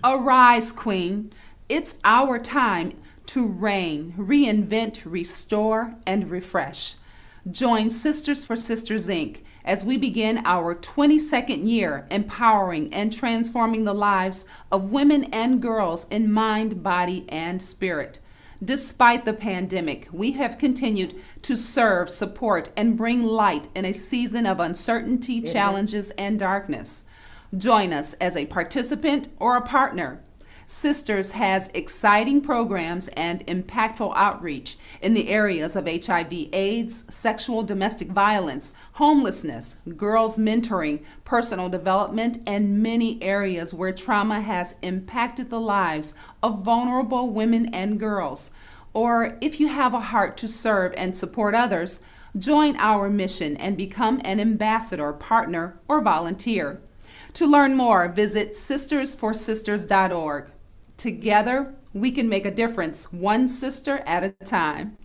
Arise, Queen. It's our time to reign, reinvent, restore, and refresh. Join Sisters for Sisters Inc. as we begin our 22nd year empowering and transforming the lives of women and girls in mind, body, and spirit. Despite the pandemic, we have continued to serve, support, and bring light in a season of uncertainty, challenges, and darkness. Join us as a participant or a partner. Sisters has exciting programs and impactful outreach in the areas of HIV/AIDS, sexual domestic violence, homelessness, girls mentoring, personal development, and many areas where trauma has impacted the lives of vulnerable women and girls. Or if you have a heart to serve and support others, join our mission and become an ambassador, partner, or volunteer. To learn more, visit sistersforsisters.org. Together, we can make a difference, one sister at a time.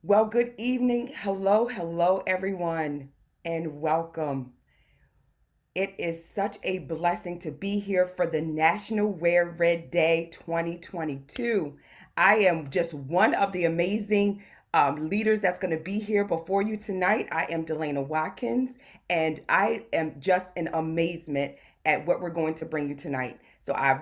Well, good evening. Hello, hello, everyone, and welcome. It is such a blessing to be here for the National Wear Red Day 2022. I am just one of the amazing leaders that's going to be here before you tonight. I am Delana Watkins, and I am just in amazement at what we're going to bring you tonight.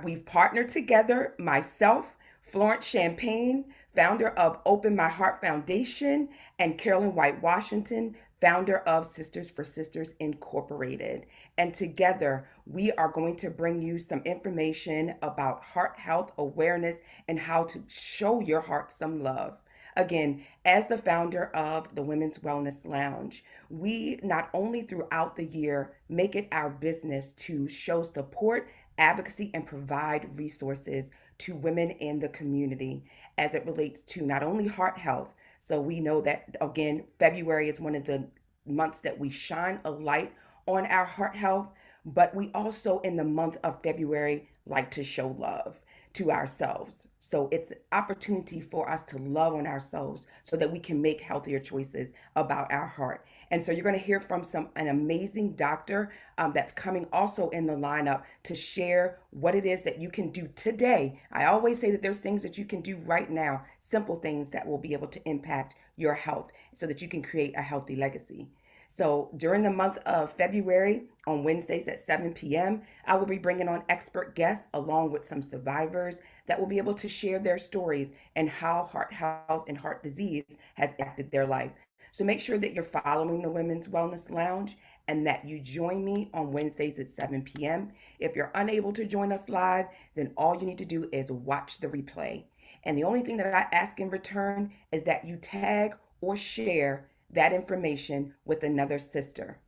We've partnered together, myself, Florence Champagne, founder of Open My Heart Foundation, and Carolyn White Washington, founder of Sisters for Sisters Incorporated. And together, we are going to bring you some information about heart health awareness and how to show your heart some love. Again, as the founder of the Women's Wellness Lounge, we not only throughout the year make it our business to show support, advocacy, and provide resources to women in the community as it relates to not only heart health. So we know that, again, February is one of the months that we shine a light on our heart health, but we also in the month of February like to show love to ourselves. So it's an opportunity for us to love on ourselves so that we can make healthier choices about our heart. And so you're going to hear from an amazing doctor that's coming also in the lineup to share what it is that you can do today. I always say that there's things that you can do right now, simple things that will be able to impact your health so that you can create a healthy legacy. So during the month of February, on Wednesdays at 7 p.m., I will be bringing on expert guests along with some survivors that will be able to share their stories and how heart health and heart disease has impacted their life. So make sure that you're following the Women's Wellness Lounge and that you join me on Wednesdays at 7 p.m. If you're unable to join us live, then all you need to do is watch the replay. And the only thing that I ask in return is that you tag or share that information with another sister.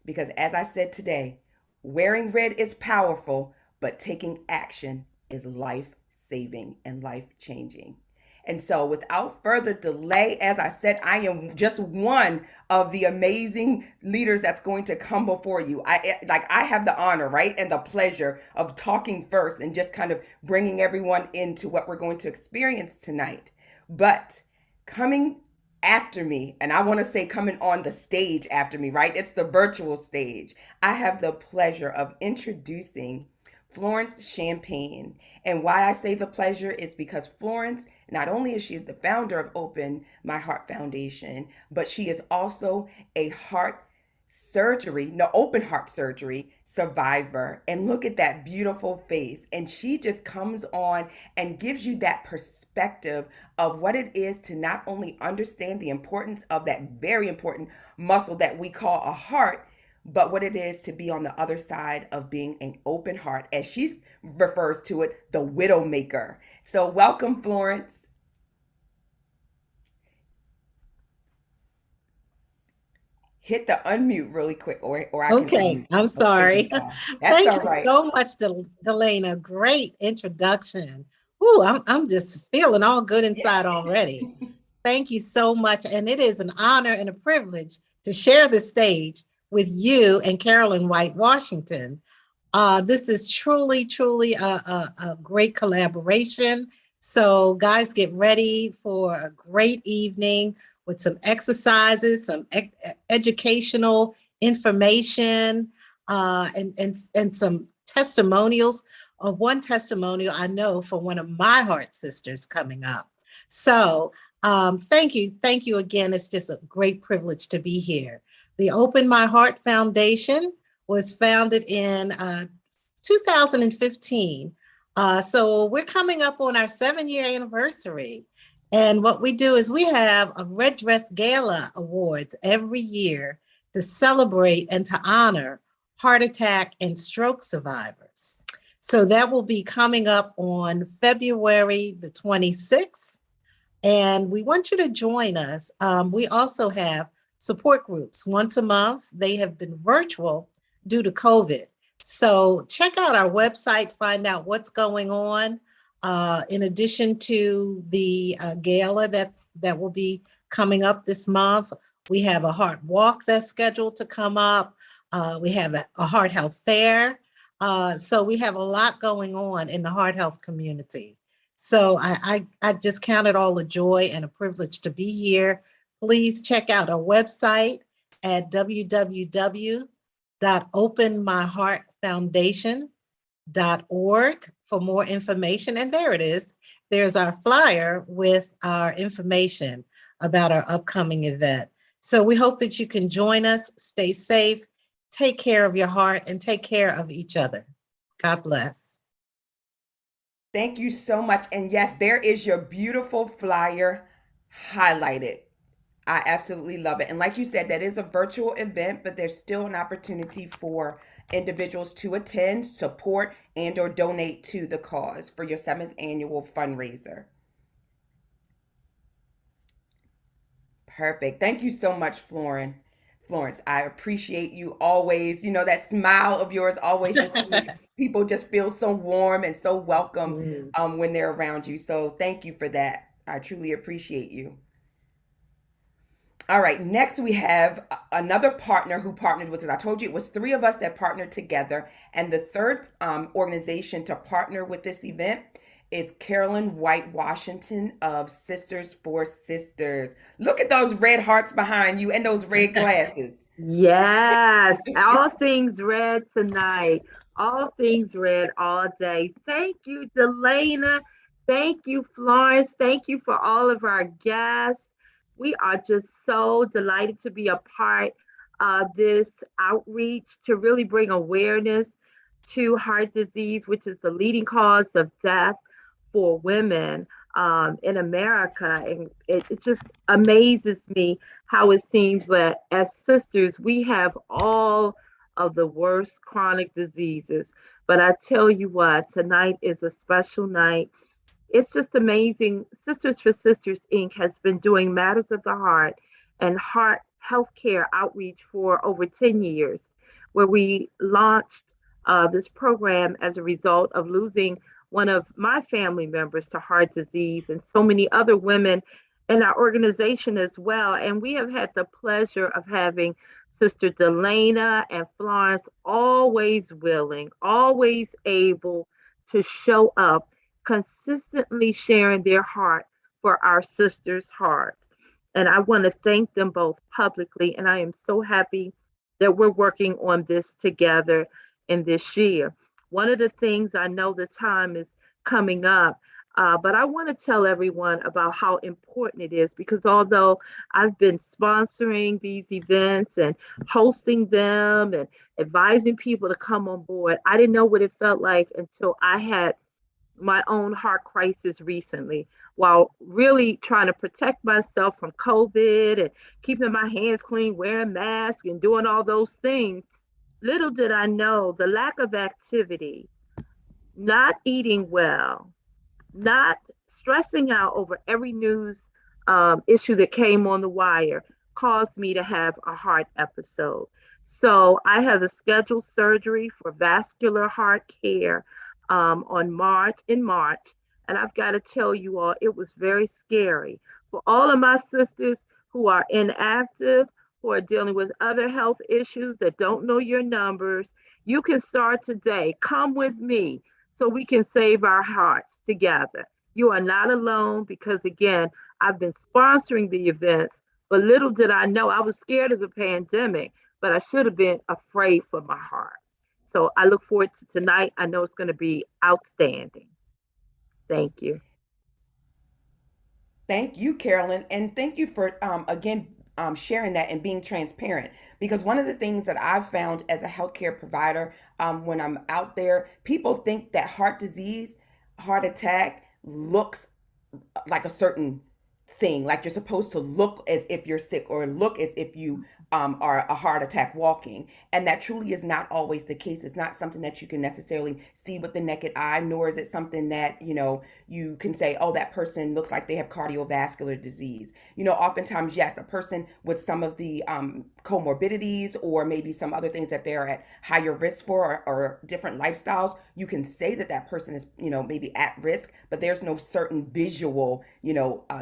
Because as I said today, wearing red is powerful, but taking action is life saving and life changing. And so, without further delay, as I said, I am just one of the amazing leaders that's going to come before you. I have the honor, right, and the pleasure of talking first and just kind of bringing everyone into what we're going to experience tonight. But coming after me, and I want to say coming on the stage after me, right? It's the virtual stage. I have the pleasure of introducing Florence Champagne. And why I say the pleasure is because Florence, not only is she the founder of Open My Heart Foundation, but she is also a open heart surgery survivor. And look at that beautiful face. And she just comes on and gives you that perspective of what it is to not only understand the importance of that very important muscle that we call a heart, but what it is to be on the other side of being an open heart, as she refers to it, the widow maker. So welcome, Florence. Hit the unmute really quick, or I can Okay, unmute. I'm Okay, there sorry. you go. That's Thank all you right. so much, Delana. Great introduction. Ooh, I'm just feeling all good Yes. inside already. Thank you so much. And it is an honor and a privilege to share the stage with you and Carolyn White Washington. This is truly a great collaboration. So, guys, get ready for a great evening with some exercises, some educational information, and some testimonials. One testimonial I know for one of my heart sisters coming up. So, thank you again. It's just a great privilege to be here. The Open My Heart Foundation was founded in 2015. So we're coming up on our 7-year anniversary. And what we do is we have a Red Dress Gala Awards every year to celebrate and to honor heart attack and stroke survivors. So that will be coming up on February the 26th. And we want you to join us. We also have support groups once a month. They have been virtual due to COVID. So check out our website, find out what's going on. In addition to the gala that will be coming up this month, we have a heart walk that's scheduled to come up. We have a heart health fair. So we have a lot going on in the heart health community. So I just count it all a joy and a privilege to be here. Please check out our website at www.openmyheartfoundation.org for more information. And there it is. There's our flyer with our information about our upcoming event. So we hope that you can join us. Stay safe, take care of your heart, and take care of each other. God bless. Thank you so much. And yes, there is your beautiful flyer highlighted. I absolutely love it. And like you said, that is a virtual event, but there's still an opportunity for individuals to attend, support, and or donate to the cause for your 7th annual fundraiser. Perfect. Thank you so much, Florence, I appreciate you always. You know, that smile of yours always just makes people just feel so warm and so welcome Mm. when they're around you. So thank you for that. I truly appreciate you. All right, next we have another partner who partnered with us. I told you it was 3 of us that partnered together. And the third organization to partner with this event is Carolyn White Washington of Sisters for Sisters. Look at those red hearts behind you and those red glasses. Yes, all things red tonight. All things red all day. Thank you, Delana. Thank you, Florence. Thank you for all of our guests. We are just so delighted to be a part of this outreach to really bring awareness to heart disease, which is the leading cause of death for women in America. And it just amazes me how it seems that as sisters, we have all of the worst chronic diseases. But I tell you what, tonight is a special night. It's just amazing. Sisters for Sisters Inc. has been doing Matters of the Heart and heart healthcare outreach for over 10 years, where we launched this program as a result of losing one of my family members to heart disease and so many other women in our organization as well. And we have had the pleasure of having Sister Delana and Florence always willing, always able to show up, consistently sharing their heart for our sisters' hearts. And I want to thank them both publicly. And I am so happy that we're working on this together in this year. One of the things, I know the time is coming up, but I want to tell everyone about how important it is, because although I've been sponsoring these events and hosting them and advising people to come on board, I didn't know what it felt like until I had my own heart crisis recently, while really trying to protect myself from COVID and keeping my hands clean, wearing masks and doing all those things. Little did I know the lack of activity, not eating well, not stressing out over every news issue that came on the wire caused me to have a heart episode. So I have a scheduled surgery for vascular heart care in March. And I've got to tell you all, it was very scary. For all of my sisters who are inactive, who are dealing with other health issues that don't know your numbers, you can start today. Come with me so we can save our hearts together. You are not alone, because again, I've been sponsoring the events, but little did I know, I was scared of the pandemic, but I should have been afraid for my heart. So I look forward to tonight. I know it's going to be outstanding. Thank you. Thank you, Carolyn, and thank you for again sharing that and being transparent. Because one of the things that I've found as a healthcare provider, when I'm out there, people think that heart disease, heart attack looks like a certain thing, like you're supposed to look as if you're sick or look as if you are a heart attack walking. And that truly is not always the case. It's not something that you can necessarily see with the naked eye, nor is it something that, you can say, oh, that person looks like they have cardiovascular disease. Oftentimes, yes, a person with some of the comorbidities or maybe some other things that they're at higher risk for, or different lifestyles, you can say that that person is, maybe at risk, but there's no certain visual,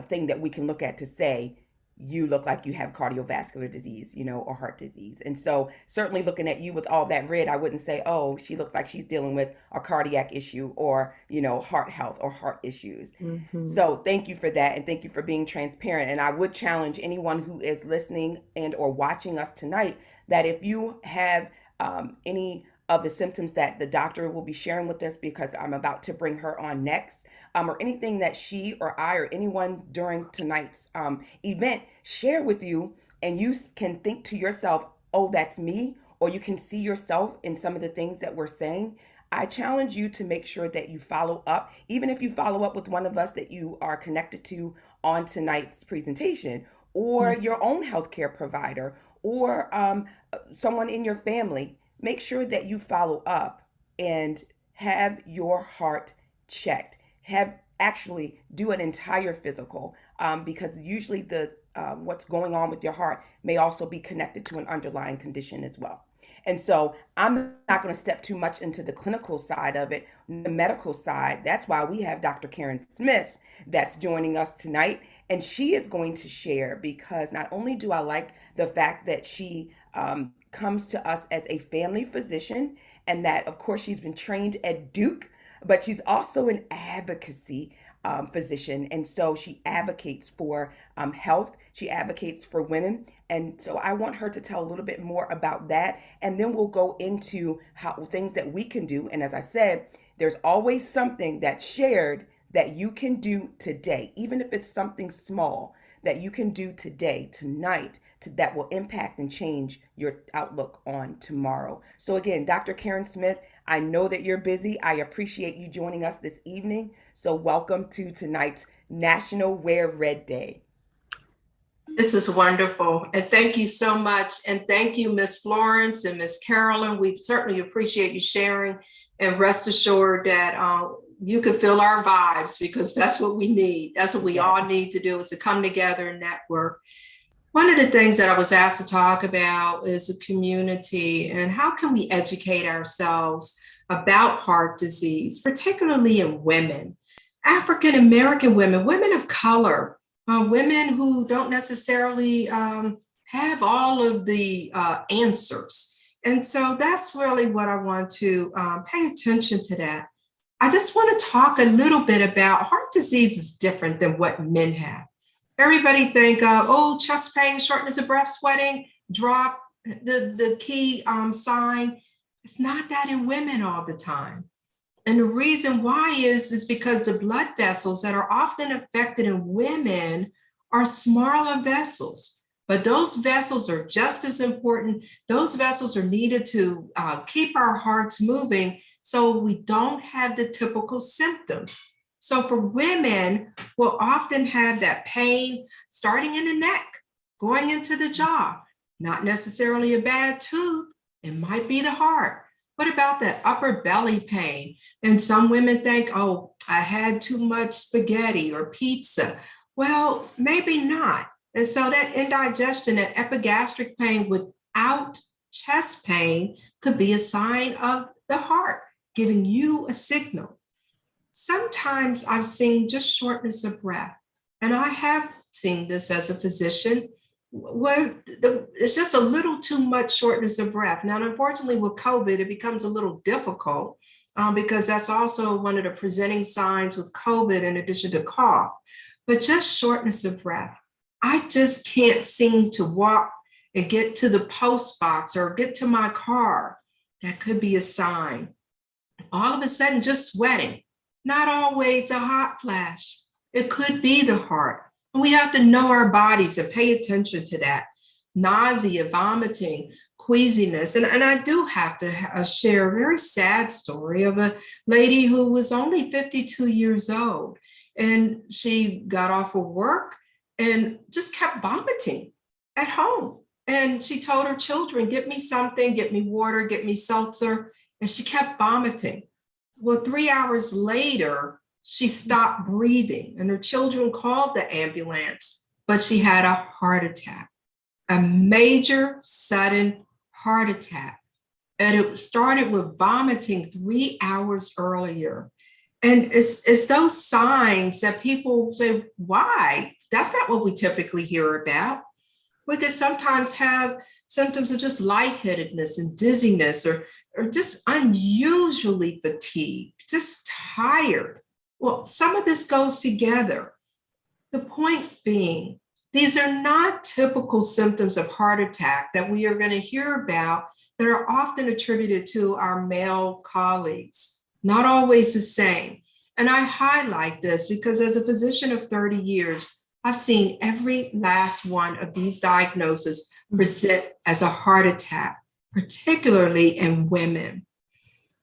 thing that we can look at to say, you look like you have cardiovascular disease, or heart disease. And so certainly looking at you with all that red, I wouldn't say, oh, she looks like she's dealing with a cardiac issue or, heart health or heart issues. Mm-hmm. So thank you for that. And thank you for being transparent. And I would challenge anyone who is listening and or watching us tonight, that if you have any of the symptoms that the doctor will be sharing with us, because I'm about to bring her on next, or anything that she or I or anyone during tonight's event share with you, and you can think to yourself, oh, that's me, or you can see yourself in some of the things that we're saying, I challenge you to make sure that you follow up, even if you follow up with one of us that you are connected to on tonight's presentation, or your own healthcare provider, or someone in your family. Make sure that you follow up and have your heart checked. Actually do an entire physical, because usually the what's going on with your heart may also be connected to an underlying condition as well. And so I'm not going to step too much into the clinical side of it, the medical side. That's why we have Dr. Karen Smith that's joining us tonight. And she is going to share, because not only do I like the fact that she comes to us as a family physician, and that, of course, she's been trained at Duke, but she's also an advocacy physician. And so she advocates for health. She advocates for women. And so I want her to tell a little bit more about that. And then we'll go into how things that we can do. And as I said, there's always something that's shared that you can do today, even if it's something small that you can do today, tonight, that will impact and change your outlook on tomorrow. So again, Dr. Karen Smith, I know that you're busy. I appreciate you joining us this evening. So welcome to tonight's National Wear Red Day. This is wonderful. And thank you so much. And thank you, Miss Florence and Miss Carolyn. We certainly appreciate you sharing And rest assured that you can feel our vibes, because that's what we need. That's what we all need to do, is to come together and network. One of the things that I was asked to talk about is the community and how can we educate ourselves about heart disease, particularly in women, African American women, women of color, women who don't necessarily have all of the answers. And so that's really what I want to pay attention to that. I just want to talk a little bit about heart disease is different than what men have. Everybody think of, chest pain, shortness of breath, sweating, drop, the key sign. It's not that in women all the time. And the reason why is because the blood vessels that are often affected in women are smaller vessels. But those vessels are just as important. Those vessels are needed to keep our hearts moving so we don't have the typical symptoms. So for women, we'll often have that pain starting in the neck, going into the jaw, not necessarily a bad tooth. It might be the heart. What about that upper belly pain? And some women think, I had too much spaghetti or pizza. Well, maybe not. And so that indigestion, that epigastric pain without chest pain could be a sign of the heart giving you a signal. Sometimes I've seen just shortness of breath, and I have seen this as a physician, where it's just a little too much shortness of breath. Now, unfortunately, with COVID, it becomes a little difficult because that's also one of the presenting signs with COVID, in addition to cough. But just shortness of breath. I just can't seem to walk and get to the post box or get to my car. That could be a sign. All of a sudden, just sweating. Not always a hot flash. It could be the heart. And we have to know our bodies and pay attention to that. Nausea, vomiting, queasiness. And I do have to share a very sad story of a lady who was only 52 years old. And she got off of work and just kept vomiting at home. And she told her children, get me something, get me water, get me seltzer. And she kept vomiting. Well, 3 hours later, she stopped breathing and her children called the ambulance, but she had a heart attack, a major sudden heart attack. And it started with vomiting 3 hours earlier. And it's those signs that people say, why? That's not what we typically hear about. We could sometimes have symptoms of just lightheadedness and dizziness, or just unusually fatigued, just tired. Well, some of this goes together. The point being, these are not typical symptoms of heart attack that we are going to hear about that are often attributed to our male colleagues, not always the same. And I highlight this because as a physician of 30 years, I've seen every last one of these diagnoses present as a heart attack, particularly in women.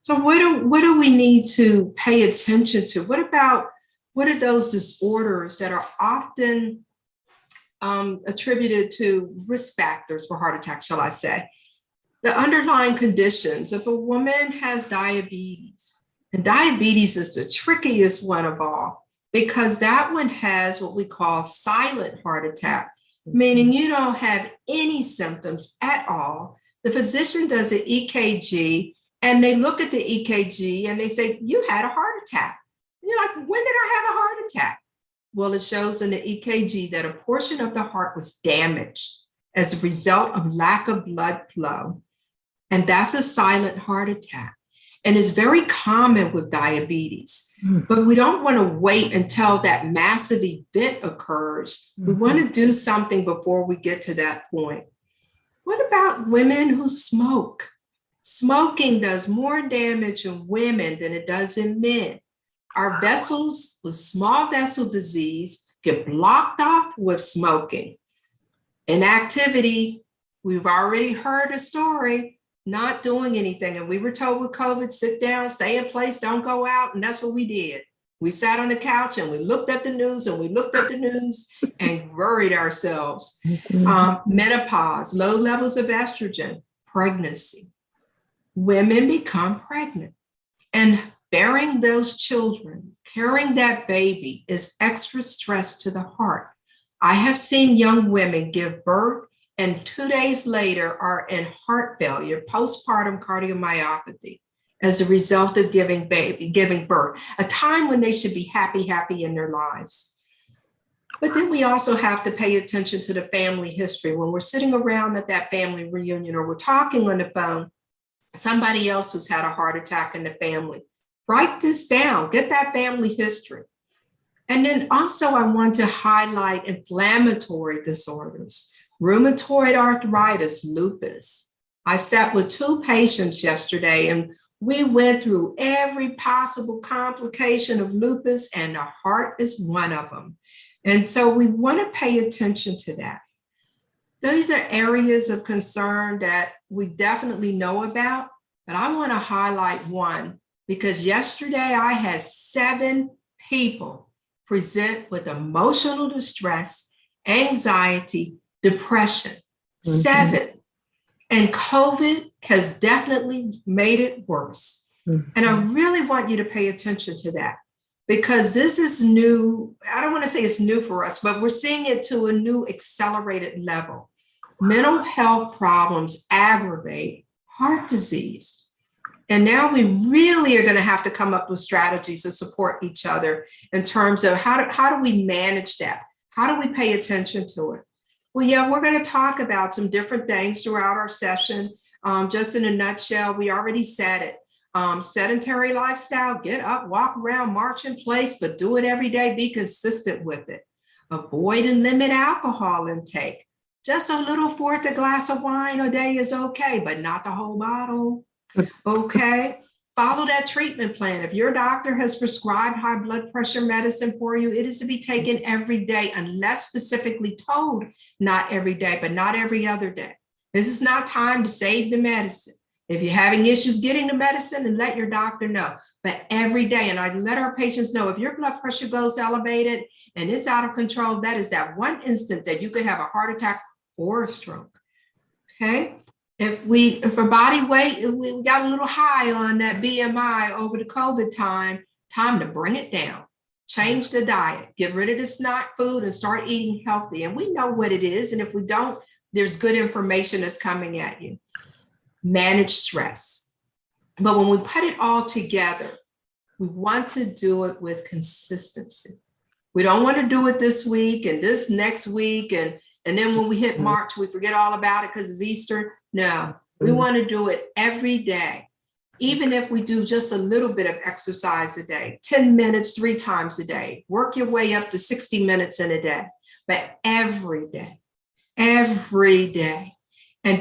So what do we need to pay attention to? What are those disorders that are often attributed to risk factors for heart attack, shall I say? The underlying conditions. If a woman has diabetes, and diabetes is the trickiest one of all, because that one has what we call silent heart attack, meaning you don't have any symptoms at all. The physician does an EKG and they look at the EKG and they say, you had a heart attack. And you're like, when did I have a heart attack? Well, it shows in the EKG that a portion of the heart was damaged as a result of lack of blood flow. And that's a silent heart attack. And it's very common with diabetes, but we don't want to wait until that massive event occurs. We want to do something before we get to that point. What about women who smoke? Smoking does more damage in women than it does in men. Our vessels with small vessel disease get blocked off with smoking. Inactivity, we've already heard a story, not doing anything. And we were told with COVID, sit down, stay in place, don't go out. And that's what we did. We sat on the couch and we looked at the news and we looked at the news and worried ourselves. Menopause, low levels of estrogen, pregnancy. Women become pregnant. And bearing those children, carrying that baby is extra stress to the heart. I have seen young women give birth and 2 days later are in heart failure, postpartum cardiomyopathy, as a result of giving birth, a time when they should be happy in their lives. But then we also have to pay attention to the family history. When we're sitting around at that family reunion or we're talking on the phone, somebody else who's had a heart attack in the family, write this down, get that family history. And then also I want to highlight inflammatory disorders, rheumatoid arthritis, lupus. I sat with 2 patients yesterday and we went through every possible complication of lupus, and the heart is one of them. And so we want to pay attention to that. These are areas of concern that we definitely know about, but I want to highlight one because yesterday I had 7 people present with emotional distress, anxiety, depression. 7. And COVID has definitely made it worse. And I really want you to pay attention to that because this is new. I don't want to say it's new for us, but we're seeing it to a new accelerated level. Mental health problems aggravate heart disease. And now we really are going to have to come up with strategies to support each other in terms of how do we manage that? How do we pay attention to it? Well, yeah, we're going to talk about some different things throughout our session. Just in a nutshell, we already said it. Sedentary lifestyle, get up, walk around, march in place, but do it every day. Be consistent with it. Avoid and limit alcohol intake. Just a little fourth a glass of wine a day is okay, but not the whole bottle. Okay. Follow that treatment plan. If your doctor has prescribed high blood pressure medicine for you, it is to be taken every day unless specifically told not every day, but not every other day. This is not time to save the medicine. If you're having issues getting the medicine, then let your doctor know, but every day. And I let our patients know if your blood pressure goes elevated and it's out of control, that is that one instant that you could have a heart attack or a stroke. Okay. If our body weight, we got a little high on that BMI over the COVID time to bring it down. Change the diet, get rid of the snack food and start eating healthy. And we know what it is. And if we don't, there's good information that's coming at you. Manage stress. But when we put it all together, we want to do it with consistency. We don't want to do it this week and this next week. And then when we hit March, we forget all about it because it's Easter. No, we want to do it every day. Even if we do just a little bit of exercise a day, 10 minutes, 3 times a day, work your way up to 60 minutes in a day, but every day. And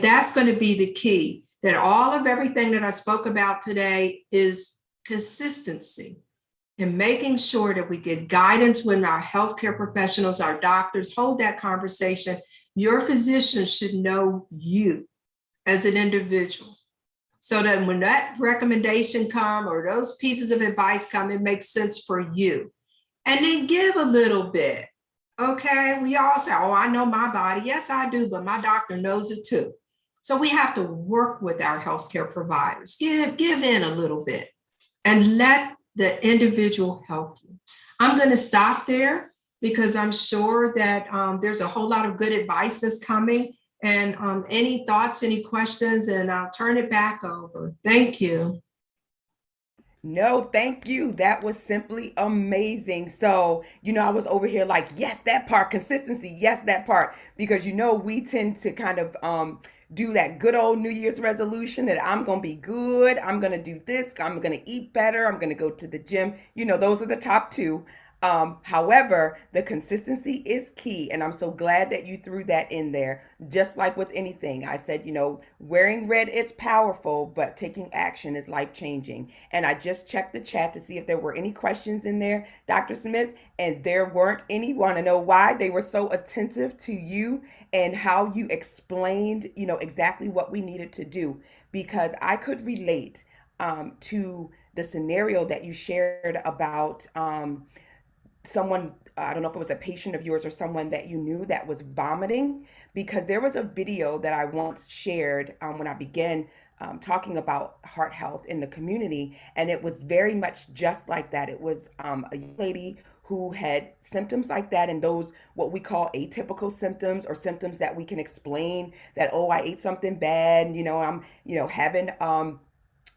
that's going to be the key, that all of everything that I spoke about today is consistency and making sure that we get guidance when our healthcare professionals, our doctors hold that conversation. Your physician should know you as an individual, so that when that recommendation come or those pieces of advice come, it makes sense for you. And then give a little bit. Okay, we all say, oh, I know my body. Yes, I do, but my doctor knows it too. So we have to work with our healthcare providers, give in a little bit and let the individual help you. I'm going to stop there because I'm sure that there's a whole lot of good advice that's coming. And any thoughts, any questions, and I'll turn it back over. Thank you. No, thank you. That was simply amazing. So, I was over here like, yes, that part, consistency, yes, that part, because we tend to kind of do that good old New Year's resolution that I'm going to be good, I'm going to do this, I'm going to eat better, I'm going to go to the gym. Those are the top 2. However, the consistency is key. And I'm so glad that you threw that in there. Just like with anything, I said, wearing red is powerful, but taking action is life changing. And I just checked the chat to see if there were any questions in there, Dr. Smith, and there weren't any. Want to know why? They were so attentive to you and how you explained, exactly what we needed to do, because I could relate to the scenario that you shared about someone, I don't know if it was a patient of yours or someone that you knew that was vomiting, because there was a video that I once shared when I began talking about heart health in the community, and it was very much just like that. It was a young lady who had symptoms like that, and those what we call atypical symptoms, or symptoms that we can explain, that, oh, I ate something bad, I'm having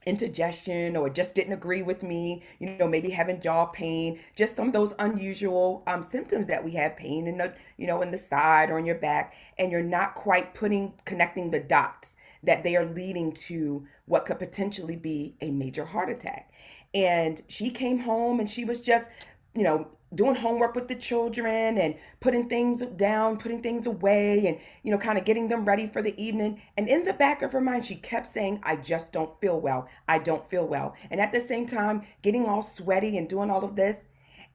indigestion, or just didn't agree with me, maybe having jaw pain, just some of those unusual symptoms that we have, pain in the in the side or in your back, and you're not quite connecting the dots that they are leading to what could potentially be a major heart attack. And she came home and she was just, doing homework with the children and putting things down, putting things away, and, kind of getting them ready for the evening. And in the back of her mind, she kept saying, I just don't feel well. I don't feel well. And at the same time, getting all sweaty and doing all of this.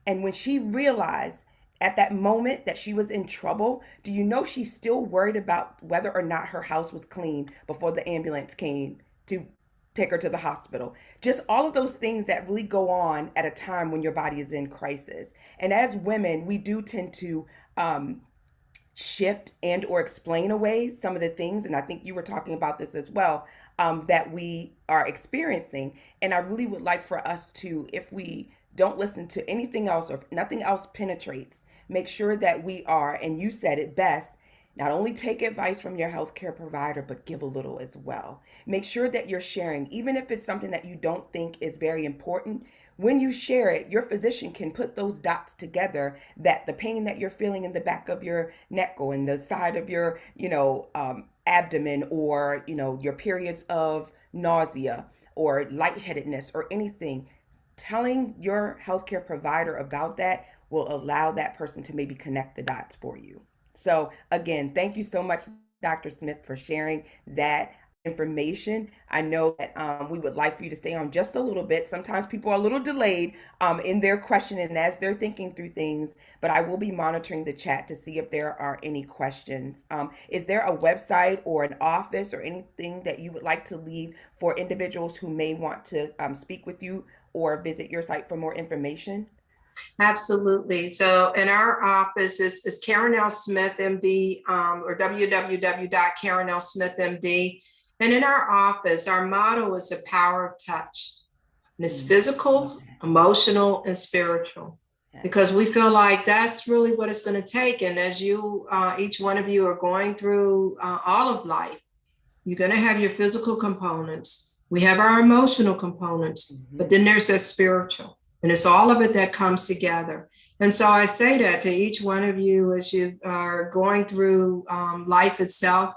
And when she realized at that moment that she was in trouble, do you know she's still worried about whether or not her house was clean before the ambulance came to take her to the hospital? Just all of those things that really go on at a time when your body is in crisis. And as women, we do tend to shift and or explain away some of the things, and I think you were talking about this as well, that we are experiencing. And I really would like for us to, if we don't listen to anything else or if nothing else penetrates, make sure that we are, and you said it best, not only take advice from your healthcare provider, but give a little as well. Make sure that you're sharing, even if it's something that you don't think is very important. When you share it, your physician can put those dots together, that the pain that you're feeling in the back of your neck or in the side of your, abdomen, or, your periods of nausea or lightheadedness or anything, telling your healthcare provider about that will allow that person to maybe connect the dots for you. So again, thank you so much, Dr. Smith, for sharing that information. I know that we would like for you to stay on just a little bit. Sometimes people are a little delayed in their question and as they're thinking through things, but I will be monitoring the chat to see if there are any questions. Is there a website or an office or anything that you would like to leave for individuals who may want to speak with you or visit your site for more information? Absolutely. So in our office is Karen L. Smith, MD, or www.karenlsmithmd. And in our office, our motto is the power of touch. And it's physical, emotional, and spiritual, because we feel like that's really what it's going to take. And as you, each one of you are going through all of life, you're going to have your physical components. We have our emotional components, but then there's a spiritual. And it's all of it that comes together. And so I say that to each one of you as you are going through life itself,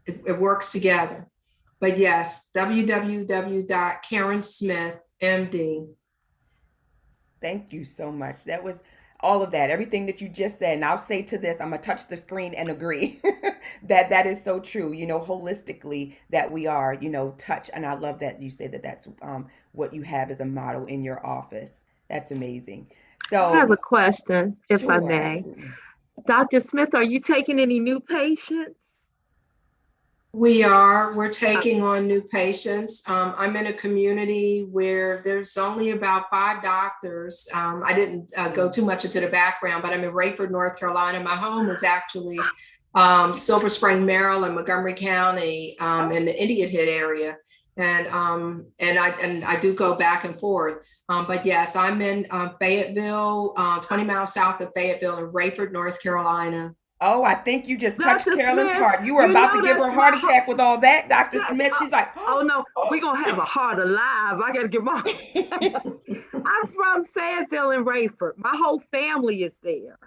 it works together. But yes, www.karensmithmd. Thank you so much. That was all of that, everything that you just said. And I'll say to this, I'm going to touch the screen and agree that is so true, holistically, that we are, touch. And I love that you say that that's what you have as a model in your office. That's amazing. So I have a question, if I sure, may. absolutely. Dr. Smith, are you taking any new patients? We're taking on new patients. I'm in a community where there's only about 5 doctors. I didn't go too much into the background, but I'm in Rayford, North Carolina. My home is actually Silver Spring, Maryland, Montgomery County, in the Indian Head area. And I do go back and forth. But yes, I'm in Fayetteville, 20 miles south of Fayetteville in Rayford, North Carolina. Oh, I think you just touched Dr. Carolyn's Smith, heart. You were about to give her a heart that's attack with all that, Dr. Smith. She's like, oh no, we're going to have a heart alive. I got to get my. I'm from Fayetteville and Rayford. My whole family is there.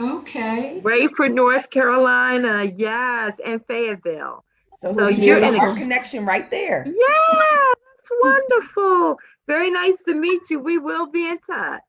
Okay. Rayford, North Carolina, yes, and Fayetteville. So you're in a heart connection right there. Yeah, that's wonderful. Very nice to meet you. We will be in touch.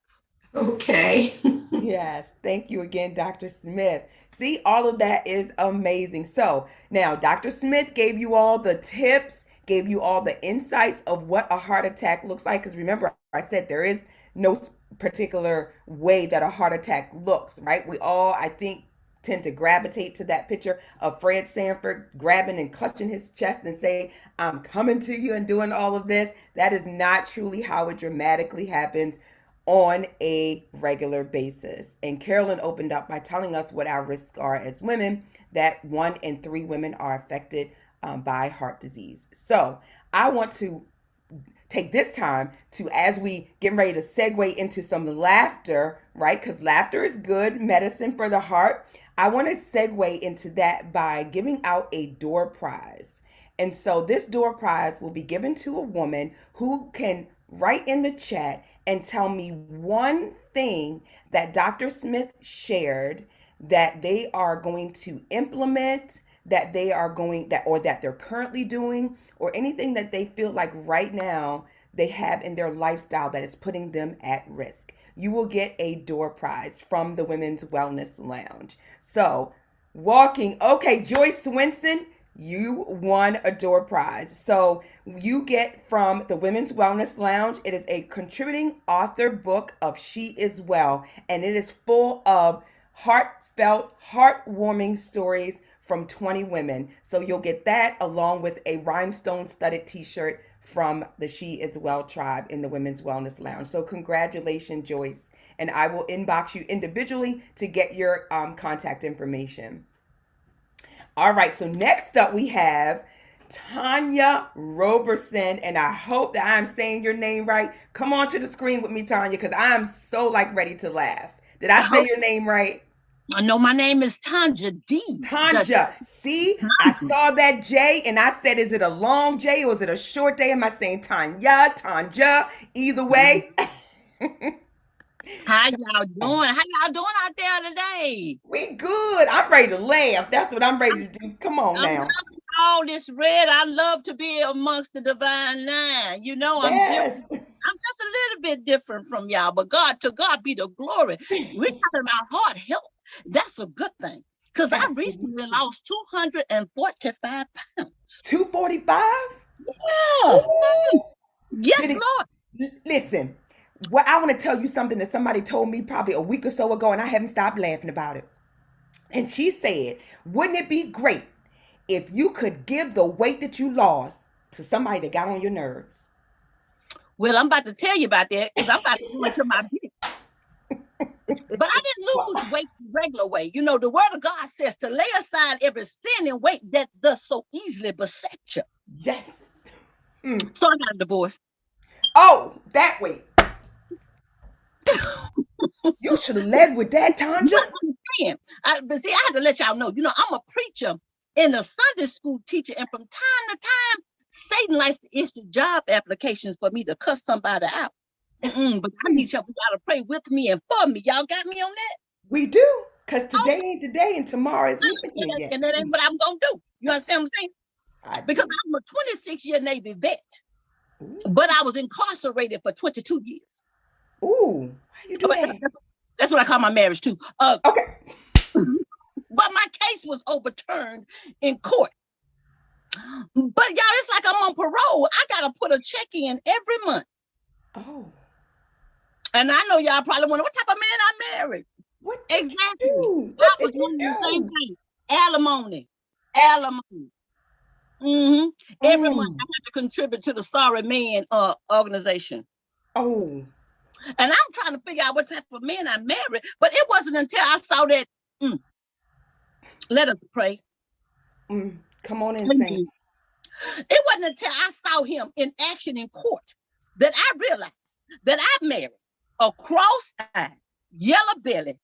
Okay. Yes, thank you again, Dr. Smith. See, all of that is amazing. So now Dr. Smith gave you all the tips, gave you all the insights of what a heart attack looks like. Because remember, I said there is no particular way that a heart attack looks, right? We all, I think, tend to gravitate to that picture of Fred Sanford grabbing and clutching his chest and saying, I'm coming to you and doing all of this. That is not truly how it dramatically happens on a regular basis. And Carolyn opened up by telling us what our risks are as women, that 1 in 3 women are affected by heart disease. So I want to take this time to, as we get ready to segue into some laughter, right? Because laughter is good medicine for the heart. I want to segue into that by giving out a door prize. And so this door prize will be given to a woman who can write in the chat and tell me one thing that Dr. Smith shared that they are going to implement, that they are going that or that they're currently doing, or anything that they feel like right now they have in their lifestyle that is putting them at risk. You will get a door prize from the Women's Wellness Lounge. So, okay, Joyce Swinson, you won a door prize. So, you get from the Women's Wellness Lounge, it is a contributing author book of She Is Well, and it is full of heartfelt, heartwarming stories from 20 women. So you'll get that along with a rhinestone studded t-shirt from the She Is Well tribe in the Women's Wellness Lounge. So congratulations, Joyce. And I will inbox you individually to get your contact information. All right, so next up we have Tanya Roberson, and I hope that I'm saying your name right. Come on to the screen with me, Tanya, because I am so like ready to laugh. Did I say your name right? No, my name is Tanja D. Tanja. See, I saw that J and I said, is it a long J or is it a short J? Am I saying Tanya, Tanja? Either way. How y'all doing? How y'all doing out there today? We good. I'm ready to laugh. That's what I'm ready to do. Come on now. All this red. I love to be amongst the divine nine. You know, I'm Yes. different. I'm just a little bit different from y'all, but to God be the glory. We're talking about heart health. That's a good thing. Because I recently lost 245 pounds. 245? Yeah. Ooh. Yes, Lord. Listen, what I want to tell you something that somebody told me probably a week or so ago, and I haven't stopped laughing about it. And she said, wouldn't it be great if you could give the weight that you lost to somebody that got on your nerves? Well, I'm about to tell you about that because I'm about to go into my business. But I didn't lose weight the regular way. You know, the word of God says to lay aside every sin and weight that does so easily beset you. Yes. So I got a divorce. Oh, that way. You should have led with that, Tanja. But see, I had to let y'all know, you know, I'm a preacher and a Sunday school teacher. And from time to time, Satan likes to issue job applications for me to cuss somebody out. But I need y'all to pray with me and for me. Y'all got me on that? We do. Because today ain't today and tomorrow is weekend again. And that ain't what I'm going to do. You understand what I'm saying? Because I'm a 26-year Navy vet. Ooh. But I was incarcerated for 22 years. Ooh, how you do that? That's what I call my marriage too. Okay. But my case was overturned in court. But y'all, it's like I'm on parole. I gotta put a check in every month. Oh. And I know y'all probably wonder what type of man I married. What did exactly? You do? What did you do? The same thing. Alimony. Every month I have to contribute to the Sorry Man organization. Oh. And I'm trying to figure out what type of man I married, but it wasn't until I saw that. Let us pray. Come on in, saints. It wasn't until I saw him in action in court that I realized that I married a cross-eyed, yellow-bellied,